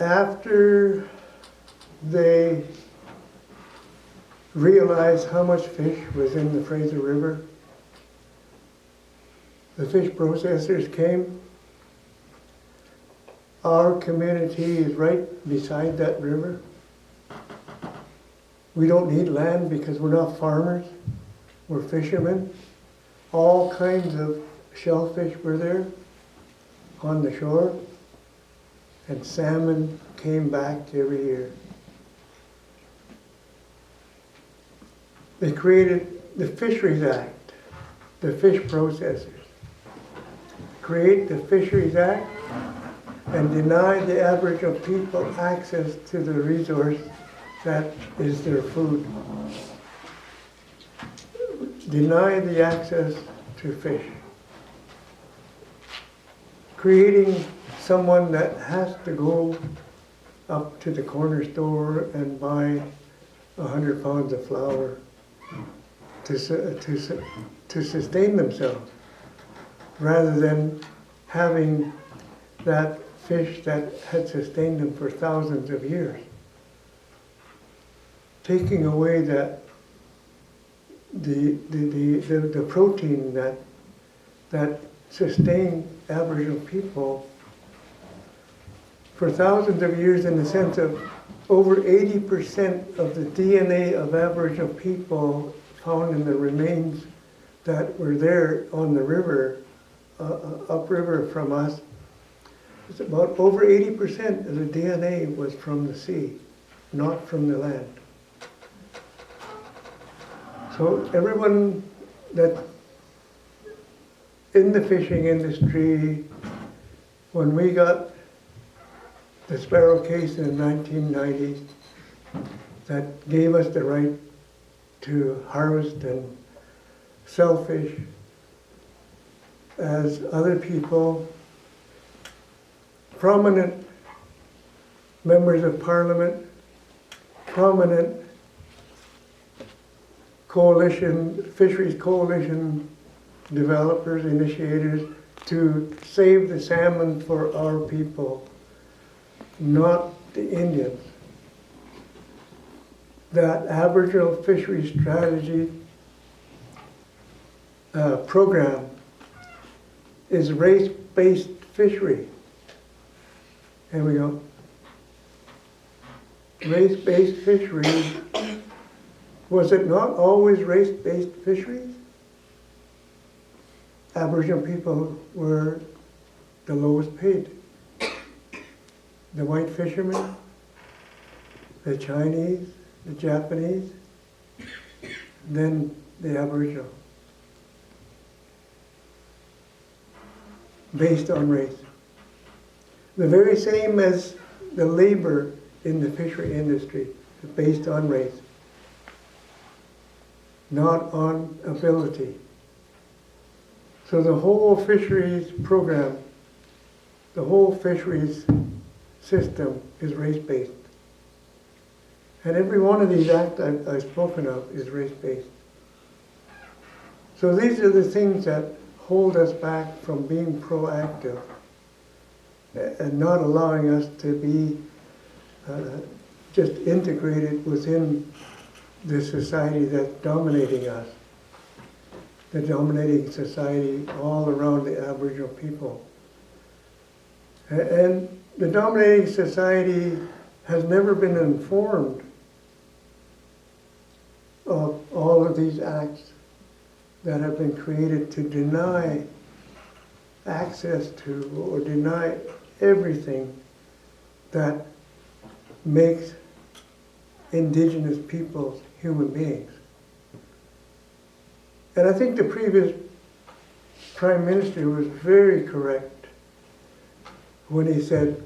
Speaker 3: After they realized how much fish was in the Fraser River, the fish processors came. Our community is right beside that river. We don't need land because we're not farmers, we're fishermen. All kinds of shellfish were there on the shore, and salmon came back every year. They created the Fisheries Act, the fish processors. Create the Fisheries Act and deny the Aboriginal people access to the resource that is their food. Deny the access to fish. Creating someone that has to go up to the corner store and buy 100 pounds of flour to sustain themselves, rather than having that fish that had sustained them for thousands of years. Taking away that the protein that sustained Aboriginal people for thousands of years, in the sense of over 80% of the DNA of Aboriginal people found in the remains that were there on the river, upriver from us, it's about over 80% of the DNA was from the sea, not from the land. So everyone that in the fishing industry, when we got the sparrow case in the 1990s, that gave us the right to harvest and sell fish, as other people, prominent members of parliament, prominent coalition, fisheries coalition developers, initiators, to save the salmon for our people, not the Indians. That Aboriginal fisheries strategy program is race-based fishery. And we go, race-based fishery, was it not always race-based fisheries? Aboriginal people were the lowest paid. The white fishermen, the Chinese, the Japanese, then the Aboriginal. Based on race. The very same as the labor in the fishery industry, based on race, not on ability. So the whole fisheries program, the whole fisheries system is race-based. And every one of these acts I've spoken of is race-based. So these are the things that hold us back from being proactive and not allowing us to be just integrated within the society that's dominating us, the dominating society all around the Aboriginal people. And the dominating society has never been informed of all of these acts that have been created to deny access to or deny everything that makes Indigenous peoples human beings. And I think the previous Prime Minister was very correct when he said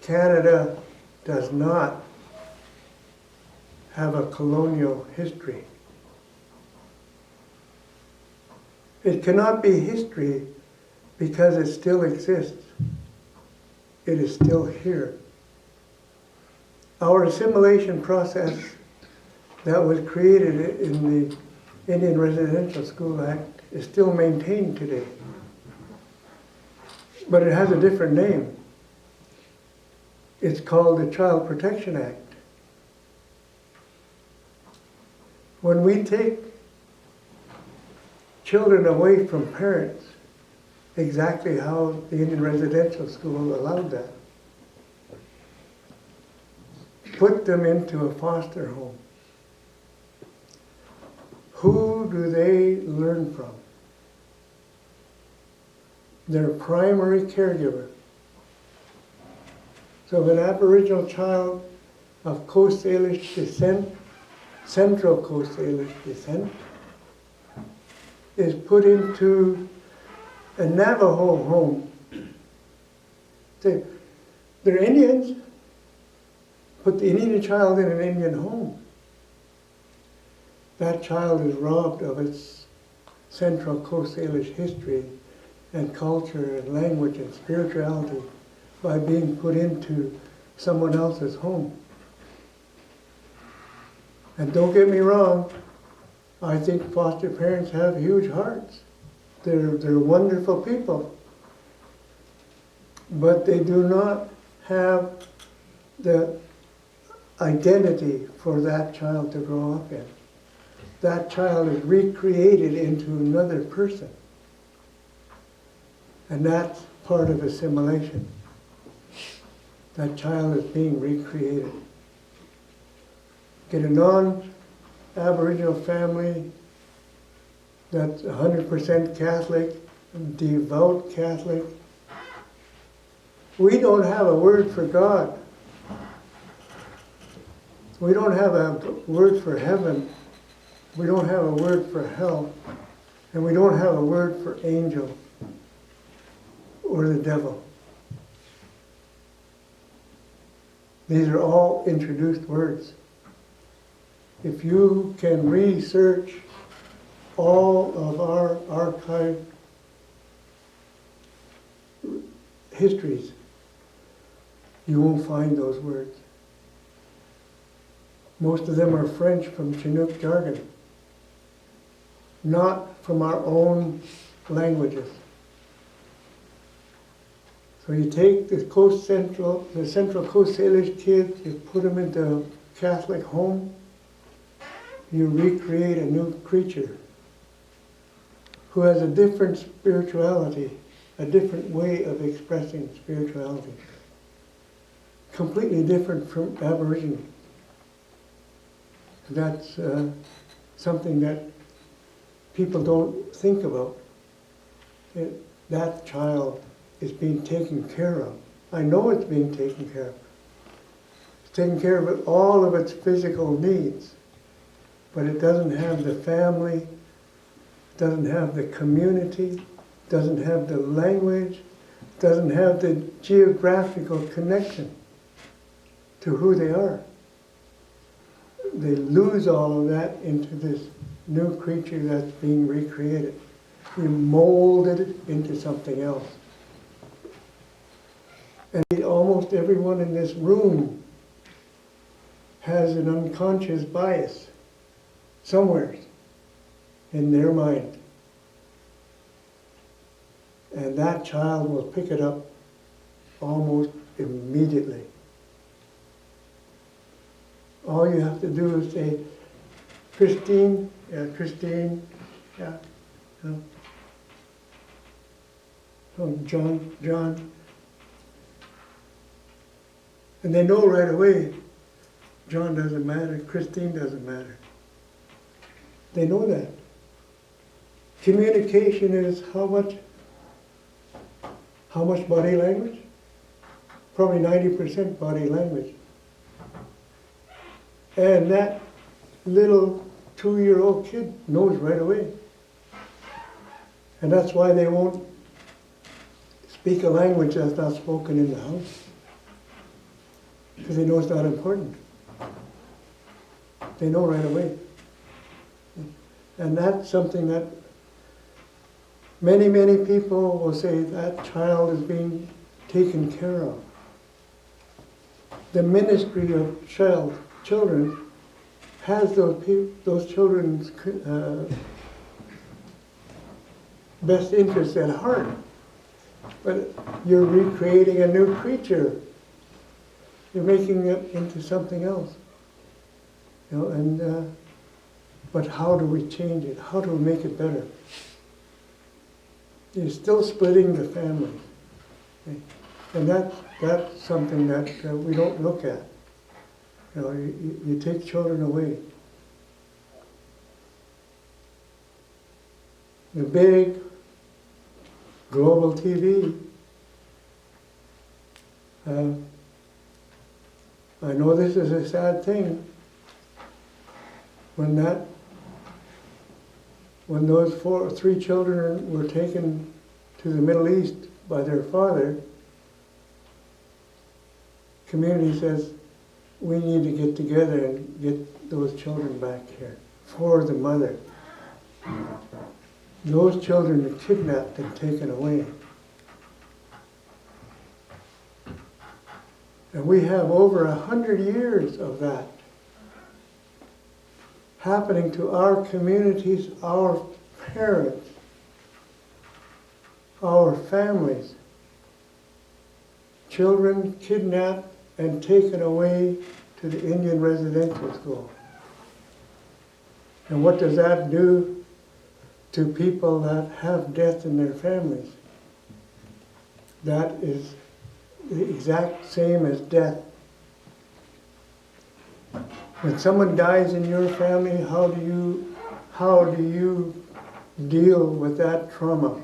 Speaker 3: Canada does not have a colonial history. It cannot be history because it still exists. It is still here. Our assimilation process that was created in the Indian Residential School Act is still maintained today. But it has a different name. It's called the Child Protection Act. When we take children away from parents, exactly how the Indian Residential School allowed that, put them into a foster home, who do they learn from? Their primary caregiver. So if an Aboriginal child of Coast Salish descent, Central Coast Salish descent, is put into a Navajo home, they're Indians, put the Indian child in an Indian home. That child is robbed of its Central Coast Salish history and culture and language and spirituality by being put into someone else's home. And don't get me wrong, I think foster parents have huge hearts. They're wonderful people. But they do not have the identity for that child to grow up in. That child is recreated into another person. And that's part of assimilation. That child is being recreated. get a non-Aboriginal family that's 100% Catholic, devout Catholic. We don't have a word for God. We don't have a word for heaven. We don't have a word for hell. And we don't have a word for angel or the devil. These are all introduced words. If you can research all of our archive histories, you won't find those words. Most of them are French from Chinook jargon, not from our own languages. So you take the Central Coast Salish kids, you put them into a Catholic home, you recreate a new creature who has a different spirituality, a different way of expressing spirituality, completely different from Aboriginal. That's something that people don't think about. That child is being taken care of. I know it's being taken care of. It's taken care of all of its physical needs, but it doesn't have the family, doesn't have the community, doesn't have the language, doesn't have the geographical connection to who they are. They lose all of that into this new creature that's being recreated. We molded it into something else. And almost everyone in this room has an unconscious bias somewhere in their mind. And that child will pick it up almost immediately. All you have to do is say, Christine, yeah, no. Oh, John. And they know right away, John doesn't matter, Christine doesn't matter. They know that. Communication is how much body language? Probably 90% body language. And that little 2-year-old kid knows right away. And that's why they won't speak a language that's not spoken in the house. Because they know it's not important. They know right away. And that's something that many, many people will say that child is being taken care of. The ministry of children has those children's best interests at heart. But you're recreating a new creature. You're making it into something else. You know, and but how do we change it? How do we make it better? You're still splitting the family. Okay? And that's something that we don't look at. You know, you take children away. The big global TV, I know this is a sad thing, when those 3 children were taken to the Middle East by their father, community says, we need to get together and get those children back here for the mother. Those children are kidnapped and taken away. And we have over 100 years of that happening to our communities, our parents, our families. Children kidnapped and taken away to the Indian residential school. And what does that do to people that have death in their families? That is the exact same as death. When someone dies in your family, how do you deal with that trauma?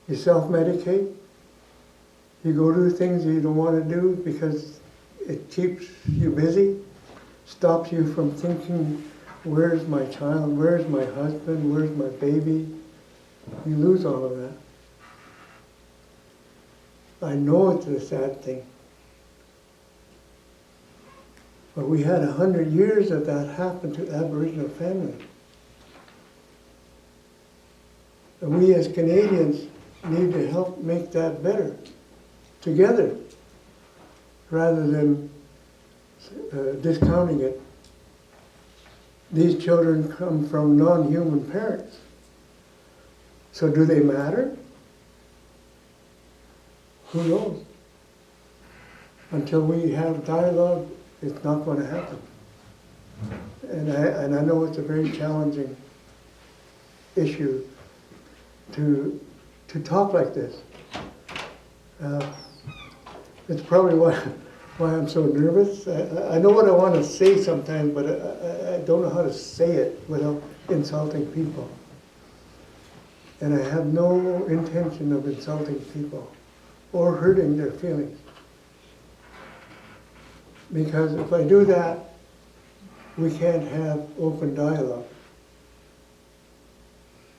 Speaker 3: You self-medicate? You go do things you don't want to do because it keeps you busy, stops you from thinking, where's my child, where's my husband, where's my baby? You lose all of that. I know it's a sad thing. But we had 100 years of that happen to Aboriginal families. And we as Canadians need to help make that better, together, rather than discounting it. These children come from non-human parents. So do they matter? Who knows? Until we have dialogue, it's not going to happen. And I know it's a very challenging issue to talk like this. It's probably why I'm so nervous. I know what I want to say sometimes, but I don't know how to say it without insulting people. And I have no intention of insulting people or hurting their feelings. Because if I do that, we can't have open dialogue.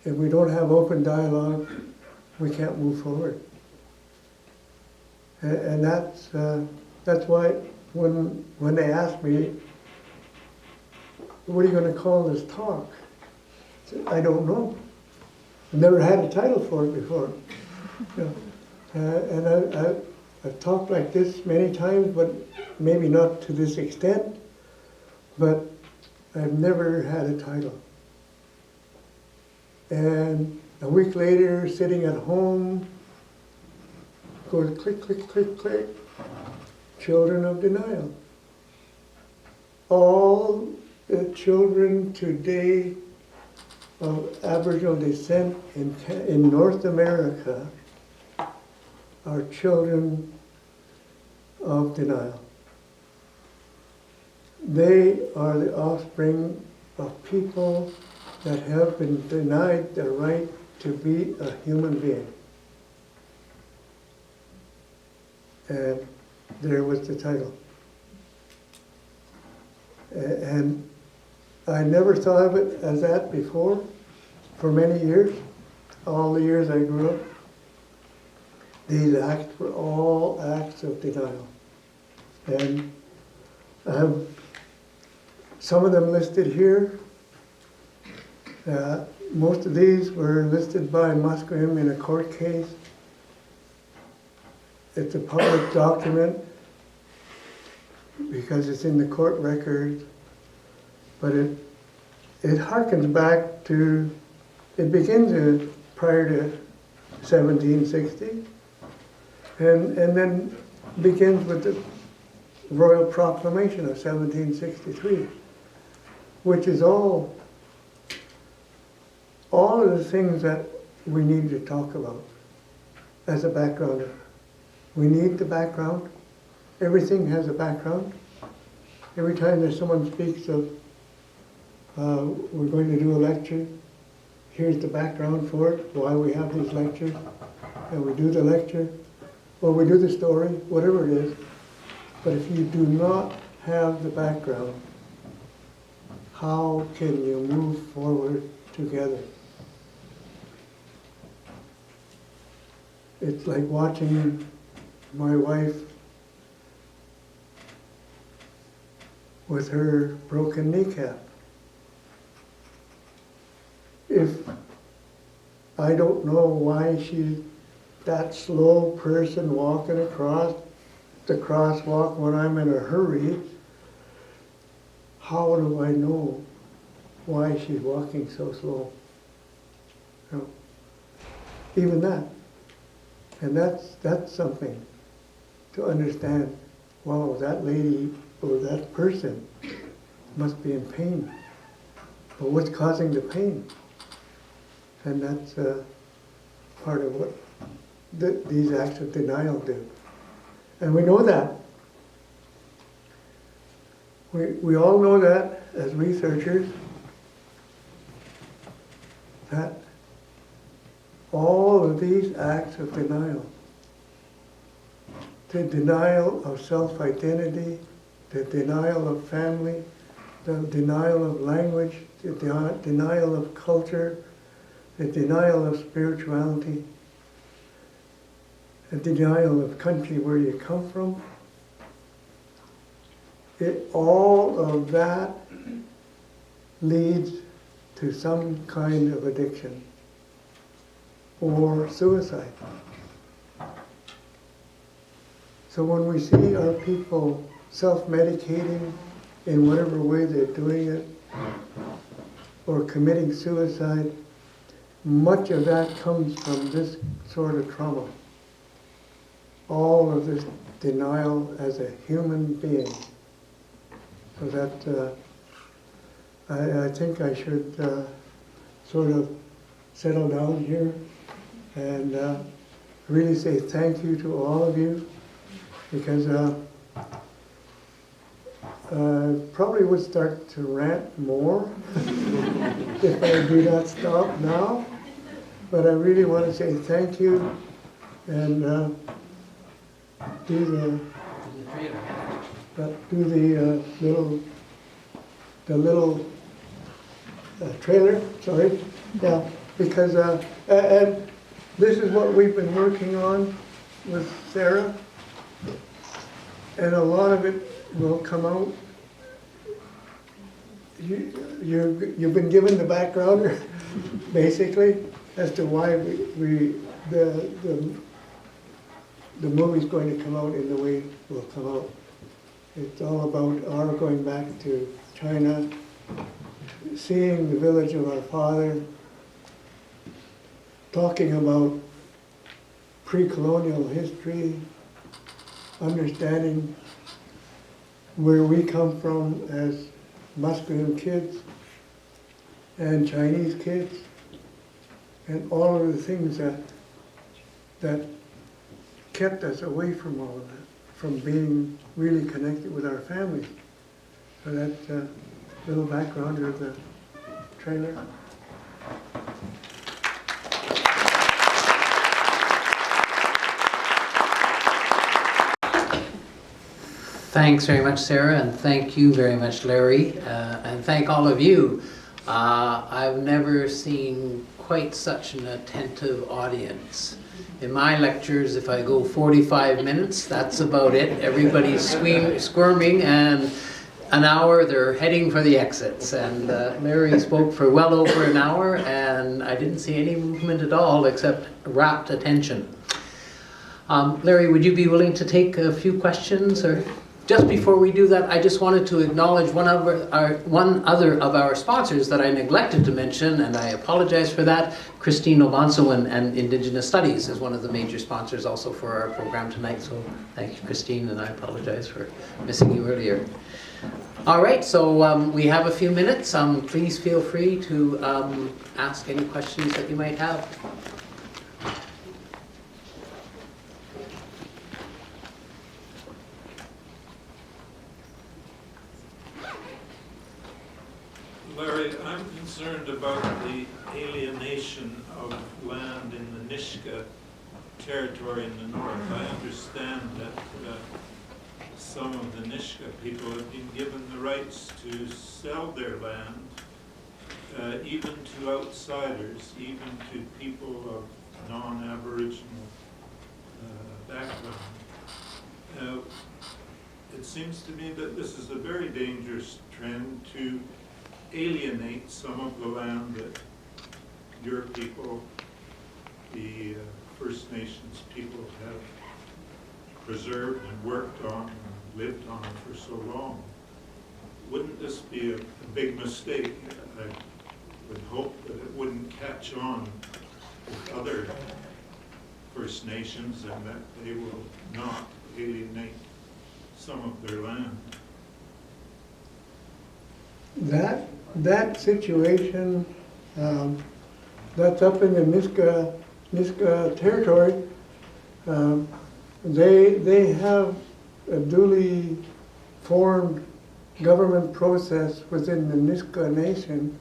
Speaker 3: If we don't have open dialogue, we can't move forward. And that's why when they ask me, what are you going to call this talk? I said, I don't know. I've never had a title for it before. You know, and I've talked like this many times, but maybe not to this extent, but I've never had a title. And a week later, sitting at home, goes click, click, click, click, children of denial. All the children today of Aboriginal descent in North America are children of denial. They are the offspring of people that have been denied the right to be a human being. And there was the title. And I never thought of it as that before, for many years, all the years I grew up. These acts were all acts of denial. And I have some of them listed here. Most of these were listed by Musqueam in a court case. It's a public document because it's in the court records, but it harkens back to, it begins prior to 1760, and then begins with the Royal Proclamation of 1763, which is all of the things that we need to talk about as a backgrounder. We need the background. Everything has a background. Every time that someone speaks of, we're going to do a lecture, here's the background for it, why we have these lectures, and we do the lecture, or we do the story, whatever it is. But if you do not have the background, how can you move forward together? It's like watching my wife with her broken kneecap. If I don't know why she's that slow person walking across the crosswalk when I'm in a hurry, how do I know why she's walking so slow? You know, even that. And that's something to understand. Wow, that lady or that person must be in pain. But what's causing the pain? And that's part of what these acts of denial do. And we know that. We all know that as researchers, that all of these acts of denial, the denial of self-identity, the denial of family, the denial of language, the denial of culture, the denial of spirituality, the denial of country where you come from, all of that leads to some kind of addiction or suicide. So when we see our people self-medicating in whatever way they're doing it, or committing suicide, much of that comes from this sort of trauma. All of this denial as a human being. So that, I think I should sort of settle down here and really say thank you to all of you, because probably would start to rant more if I do not stop now. But I really want to say thank you and do the little trailer. Sorry, yeah, because and this is what we've been working on with Sarah, and a lot of it will come out. You've been given the background, basically, as to why the movie's going to come out in the way it will come out. It's all about our going back to China, seeing the village of our father, talking about pre-colonial history, understanding where we come from as Musqueam kids and Chinese kids, and all of the things that kept us away from all of that, from being really connected with our families. So that's a little background of the trailer.
Speaker 1: Thanks very much, Sarah, and thank you very much, Larry, and thank all of you. I've never seen quite such an attentive audience. In my lectures, if I go 45 minutes, that's about it. Everybody's squirming, and an hour they're heading for the exits. And Larry spoke for well over an hour, and I didn't see any movement at all except rapt attention. Larry, would you be willing to take a few questions? Or just before we do that, I just wanted to acknowledge one other of our sponsors that I neglected to mention, and I apologize for that. Christine Obansowen and Indigenous Studies is one of the major sponsors also for our program tonight. So thank you, Christine, and I apologize for missing you earlier. All right, so we have a few minutes. Please feel free to ask any questions that you might have.
Speaker 4: Larry, I'm concerned about the alienation of land in the Nishka territory in the north. I understand that some of the Nishka people have been given the rights to sell their land, even to outsiders, even to people of non-Aboriginal background. It seems to me that this is a very dangerous trend to alienate some of the land that your people, the First Nations people, have preserved and worked on and lived on for so long. Wouldn't this be a big mistake? I would hope that it wouldn't catch on with other First Nations and that they will not alienate some of their land.
Speaker 3: That situation, that's up in the Niska territory. They have a duly formed government process within the Nisga'a Nation,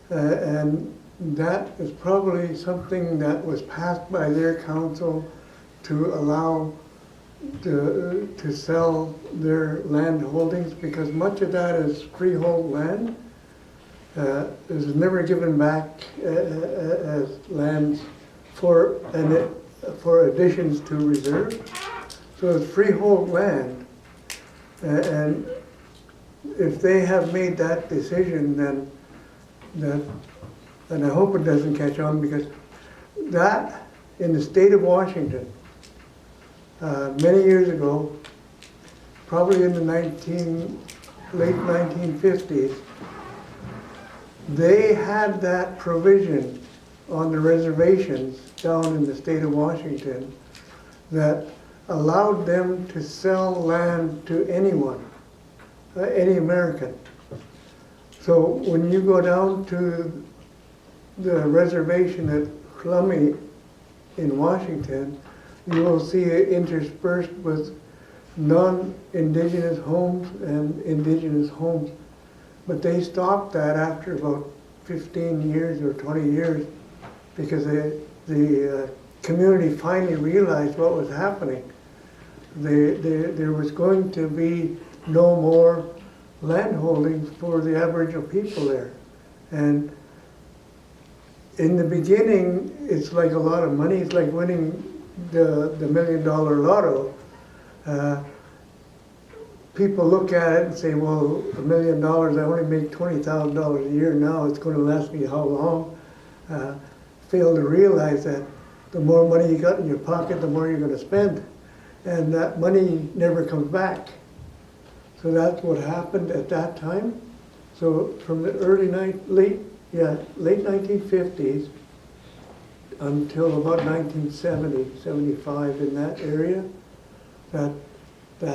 Speaker 3: and that is probably something that was passed by their council to allow to sell their land holdings, because much of that is freehold land. It was never given back as lands for additions to reserve. So it's freehold land, and if they have made that decision, then and I hope it doesn't catch on, because that in the state of Washington, many years ago, probably in the late 1950s, they had that provision on the reservations down in the state of Washington that allowed them to sell land to anyone, any American. So when you go down to the reservation at Columbia in Washington, you will see it interspersed with non-Indigenous homes and Indigenous homes. But they stopped that after about 15 years or 20 years, because the community finally realized what was happening. There was going to be no more land holdings for the Aboriginal people there. And in the beginning, it's like a lot of money. It's like winning the $1 million lotto. People look at it and say, well, $1 million, I only make $20,000 a year now, it's going to last me how long? Fail to realize that the more money you got in your pocket, the more you're going to spend. And that money never comes back. So that's what happened at that time. So from the late 1950s until about 1970, 75 in that area, that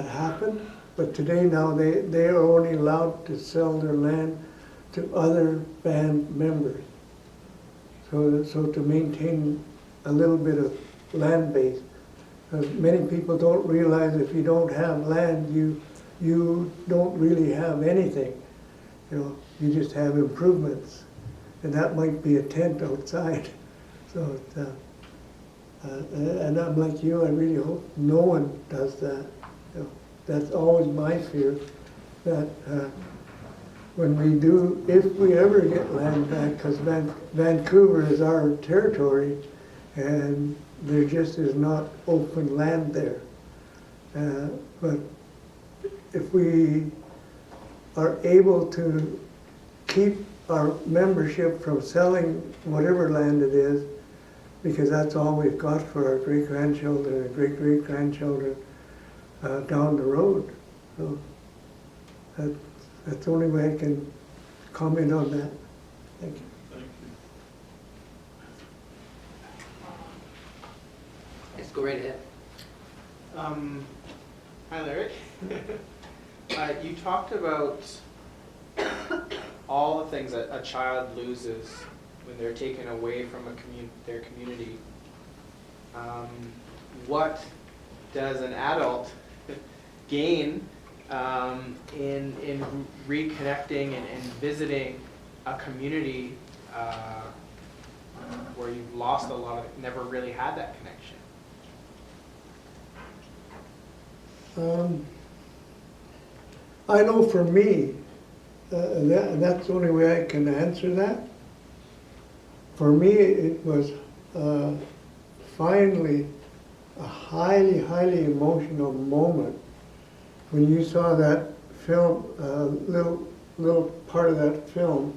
Speaker 3: happened. But today now they are only allowed to sell their land to other band members. So to maintain a little bit of land base. Many people don't realize if you don't have land, you don't really have anything. You know, you just have improvements. And that might be a tent outside. So, and I'm like you, I really hope no one does that. You know, that's always my fear, that when we do, if we ever get land back, because Vancouver is our territory, and there just is not open land there. But if we are able to keep our membership from selling whatever land it is, because that's all we've got for our great-grandchildren and great-great-grandchildren down the road. So that's the only way I can comment on that. Thank you.
Speaker 4: Thank you.
Speaker 1: Yes, go right ahead.
Speaker 5: Hi, Larry. You talked about all the things that a child loses when they're taken away from their community. What does an adult gain in reconnecting and visiting a community where you've lost a lot of, never really had that connection?
Speaker 3: I know for me, and that's the only way I can answer that. For me, it was finally a highly, highly emotional moment when you saw that film, little part of that film,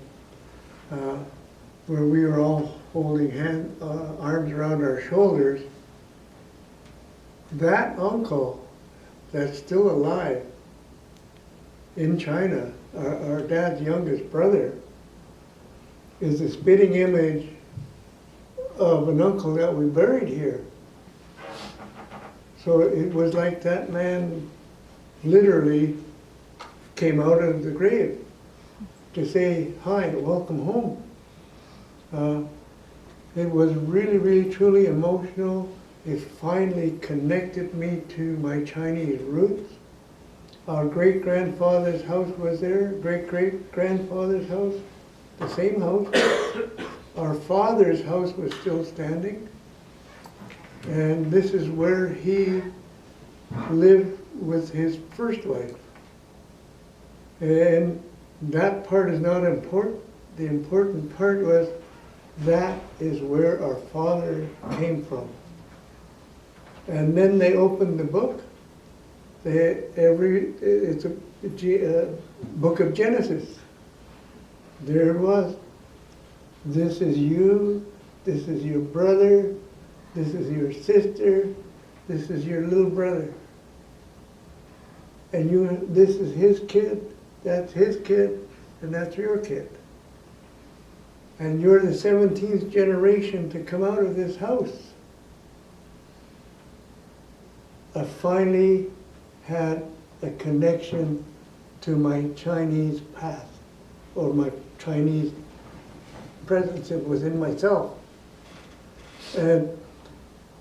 Speaker 3: where we were all holding arms around our shoulders. That uncle that's still alive in China, our dad's youngest brother, is the spitting image of an uncle that we buried here. So it was like that man literally came out of the grave to say hi, welcome home. It was really, really, truly emotional. It finally connected me to my Chinese roots. Our great-grandfather's house was there, great-great-grandfather's house, the same house. Our father's house was still standing. And this is where he lived with his first wife. And that part is not important. The important part was that is where our father came from. And then they opened the book. It's a book of Genesis. There it was. This is you, this is your brother, this is your sister, this is your little brother. And this is his kid, that's his kid, and that's your kid. And you're the 17th generation to come out of this house. I finally had a connection to my Chinese past, or my Chinese presence within myself. And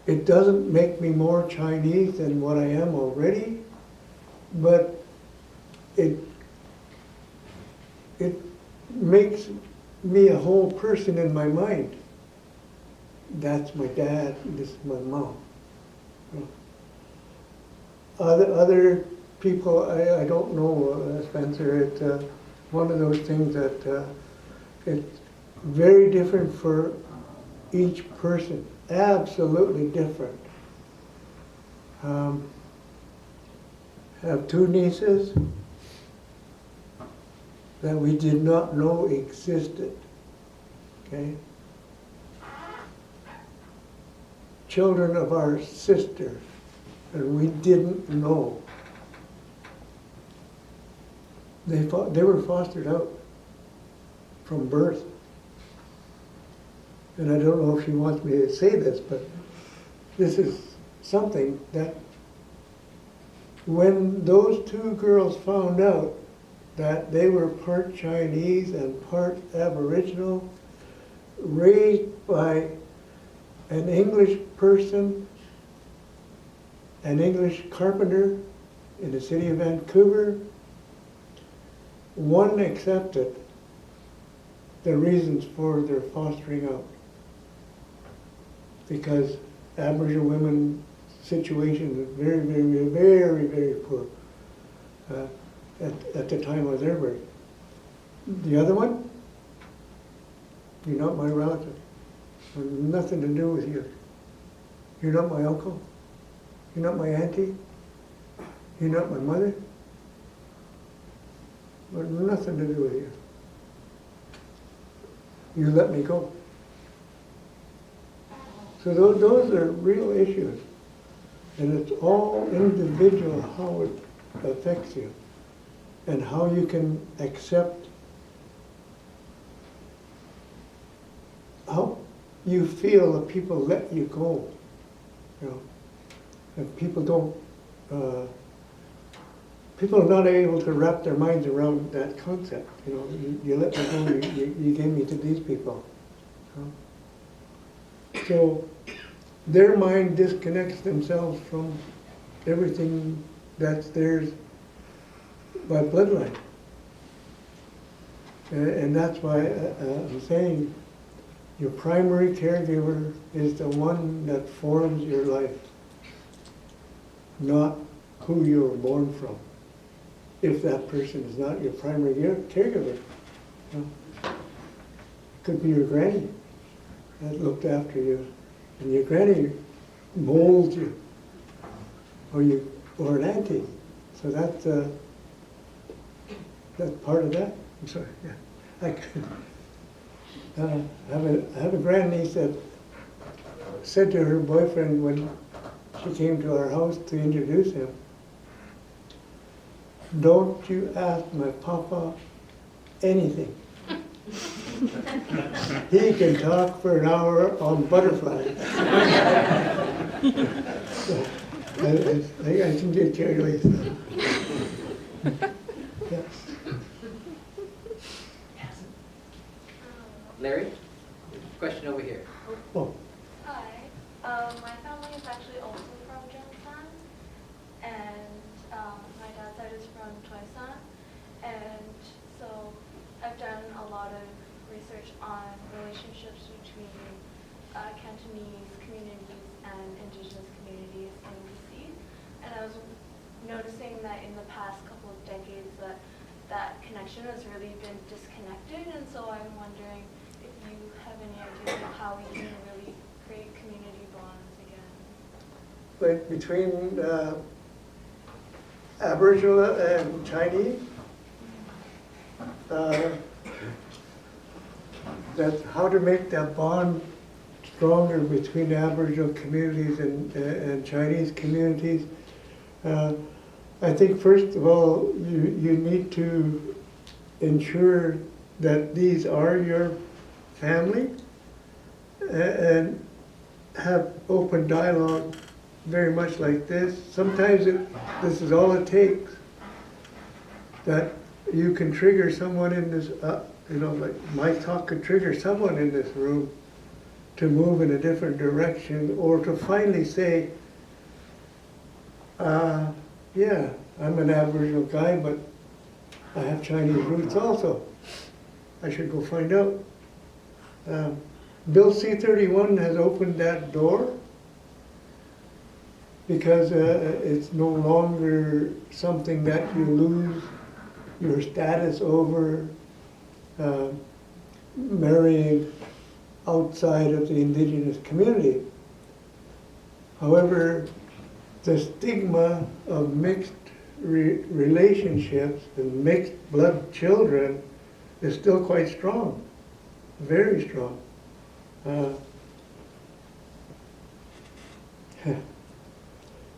Speaker 3: it doesn't make me more Chinese than what I am already, but it makes me a whole person in my mind. That's my dad, this is my mom. Other people, I don't know, Spencer. It's one of those things that it's very different for each person. Absolutely different. Have two nieces that we did not know existed. Okay? Children of our sister, and we didn't know. They were fostered out from birth. And I don't know if she wants me to say this, but this is something that when those two girls found out that they were part Chinese and part Aboriginal, raised by an English person, an English carpenter in the city of Vancouver, one accepted the reasons for their fostering out. Because Aboriginal women's situation was very, very, very, very poor at the time of their birth. The other one, you're not my relative. Nothing to do with you. You're not my uncle. You're not my auntie. You're not my mother. But nothing to do with you. You let me go. So those are real issues. And it's all individual how it affects you and how you can accept how you feel that people let you go. You know, and people don't, people are not able to wrap their minds around that concept. You know, you let me go, you gave me to these people. You know? So their mind disconnects themselves from everything that's theirs by bloodline. And that's why I'm saying your primary caregiver is the one that forms your life, not who you were born from. If that person is not your primary caregiver, you know, it could be your granny that looked after you, and your granny molds you, or an auntie. So that's part of that. I'm sorry. Yeah, I have a grandniece that said to her boyfriend when she came to our house to introduce him, "Don't you ask my papa anything. He can talk for an hour on butterflies." So, I can get carried away. Yeah.
Speaker 1: Larry? Question over here.
Speaker 3: Oh,
Speaker 6: Hi. My family is actually also from Jiangsan, and my dad's side is from on relationships between Cantonese communities and Indigenous communities in BC. And I was noticing that in the past couple of decades that connection has really been disconnected, and so I'm wondering if you have any ideas of how we can really create community bonds again.
Speaker 3: Like between Aboriginal and Chinese, that how to make that bond stronger between Aboriginal communities and Chinese communities. I think first of all, you need to ensure that these are your family and have open dialogue very much like this. Sometimes this is all it takes, that you can trigger someone in this, like my talk could trigger someone in this room to move in a different direction, or to finally say, yeah, I'm an Aboriginal guy, but I have Chinese roots also. I should go find out. Bill C-31 has opened that door because it's no longer something that you lose your status over marrying outside of the Indigenous community. However, the stigma of mixed relationships and mixed blood children is still quite strong, very strong.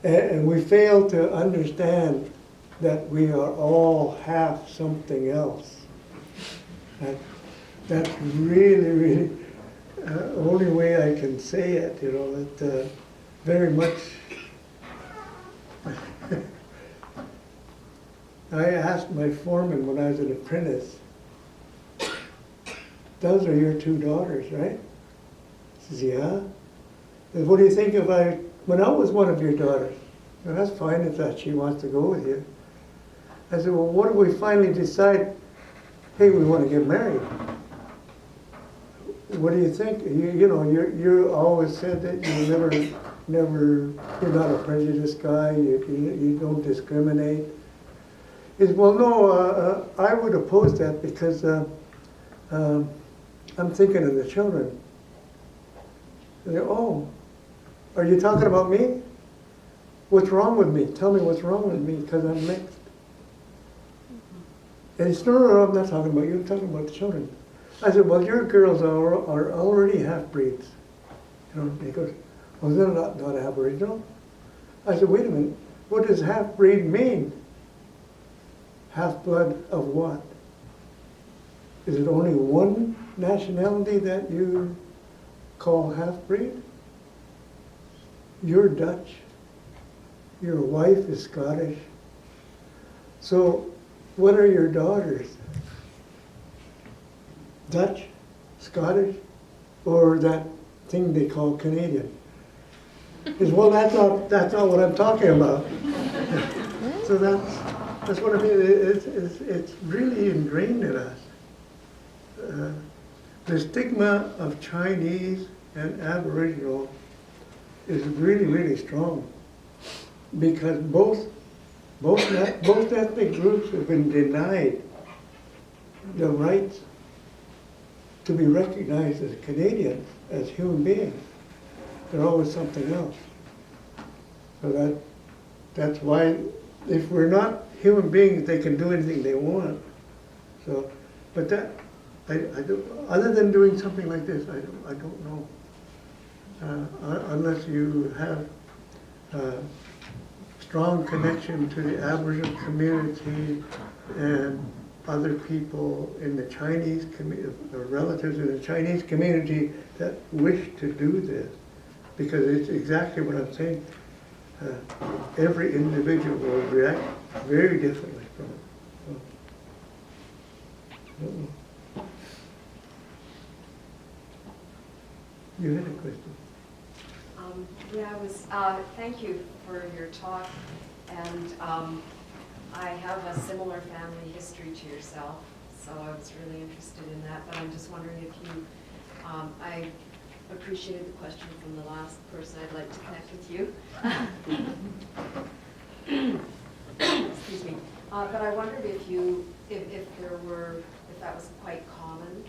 Speaker 3: And we fail to understand that we are all half something else. That's really, really only way I can say it, that very much. I asked my foreman when I was an apprentice, those are your two daughters, right? He says, yeah. He says, what do you think if I went out with one of your daughters? Well, that's fine if that she wants to go with you. I said, well, what if we finally decide, hey, we want to get married? What do you think? You always said that you you're not a prejudiced guy, you don't discriminate. He said, well, no, I would oppose that because I'm thinking of the children. I said, oh, are you talking about me? What's wrong with me? Tell me what's wrong with me, because I'm mixed. And he said, no, I'm not talking about you, I'm talking about the children. I said, well, your girls are already half-breeds. He goes, well, they're not Aboriginal. I said, wait a minute, what does half-breed mean? Half-blood of what? Is it only one nationality that you call half-breed? You're Dutch. Your wife is Scottish. So what are your daughters? Dutch, Scottish, or that thing they call Canadian? He says, well, that's not what I'm talking about. So that's what I mean. It's really ingrained in us. The stigma of Chinese and Aboriginal is really, really strong, because both ethnic groups have been denied the rights to be recognized as Canadians, as human beings. They're always something else. So that's why, if we're not human beings, they can do anything they want. So, but that, I do, other than doing something like this, I don't know. Unless you have a strong connection to the Aboriginal community and other people in the Chinese community, relatives in the Chinese community that wish to do this, because it's exactly what I'm saying. Every individual will react very differently from it. So, you had a question.
Speaker 7: Thank you for your talk, and I have a similar family history to yourself, so I was really interested in that, but I'm just wondering if you, I appreciated the question from the last person. I'd like to connect with you. Excuse me. But I wondered if you, if that was quite common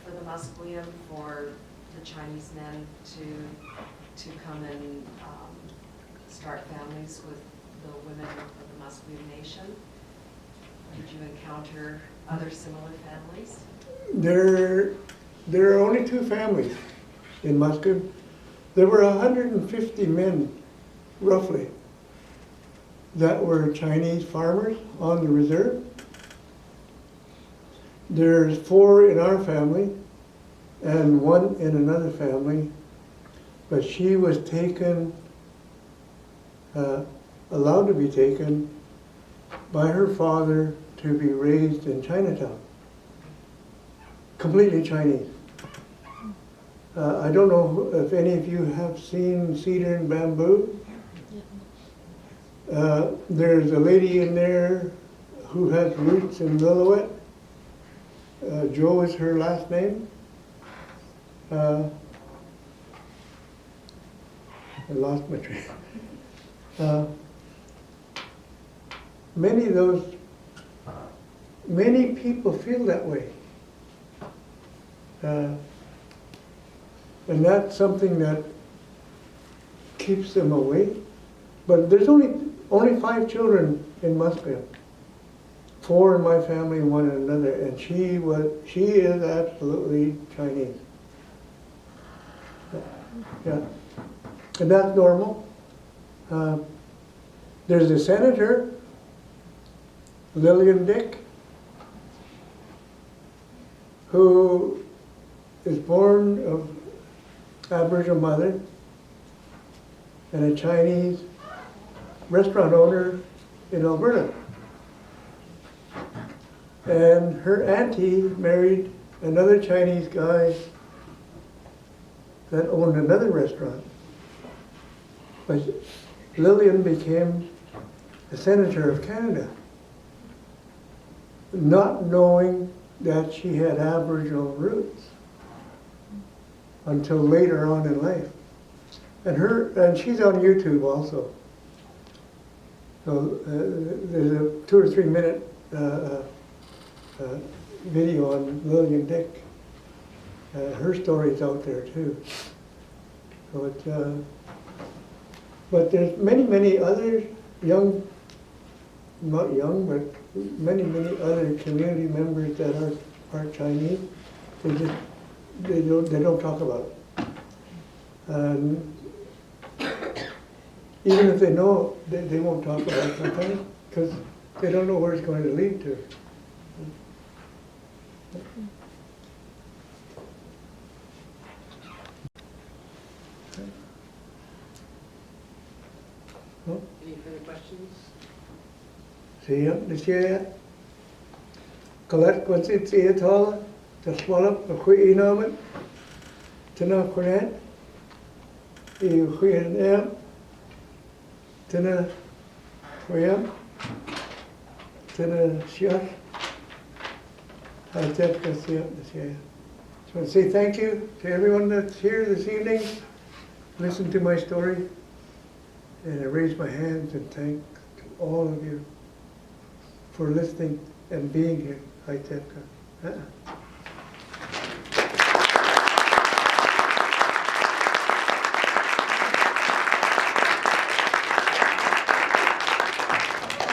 Speaker 7: for the Musqueam, for the Chinese men to come and start families with the women of the Musqueam nation. Did you encounter other similar families?
Speaker 3: There are only 2 families in Musqueam. There were 150 men, roughly, that were Chinese farmers on the reserve. There's 4 in our family and 1 in another family, but she was taken, allowed to be taken by her father to be raised in Chinatown. Completely Chinese. I don't know if any of you have seen Cedar and Bamboo. There's a lady in there who has roots in Lillooet. Joe is her last name. I lost my train. Many people feel that way. And that's something that keeps them away. But there's only 5 children in Musqueam. 4 in my family, 1 in another, and she is absolutely Chinese. Yeah, and that's normal. There's a senator, Lillian Dick, who is born of Aboriginal mother and a Chinese restaurant owner in Alberta. And her auntie married another Chinese guy that owned another restaurant. But Lillian became a senator of Canada, not knowing that she had Aboriginal roots until later on in life. And she's on YouTube also. So there's a 2 or 3 minute video on Lillian Dick. Her story's out there too. So it's, but there's many other young, not young, but many other community members that are Chinese. They don't talk about it. And even if they know, they won't talk about it sometimes because they don't know where it's going to lead to.
Speaker 8: Any further questions?
Speaker 3: See ya, this year. Collect what's it's here tall, to swallow a quick enormous, to know Quran, you quick in to know Quran, to know Shah. I take us here this year. So I say thank you to everyone that's here this evening. Listen to my story. And I raise my hands and thank to all of you for listening and being here. Hi, Tepka.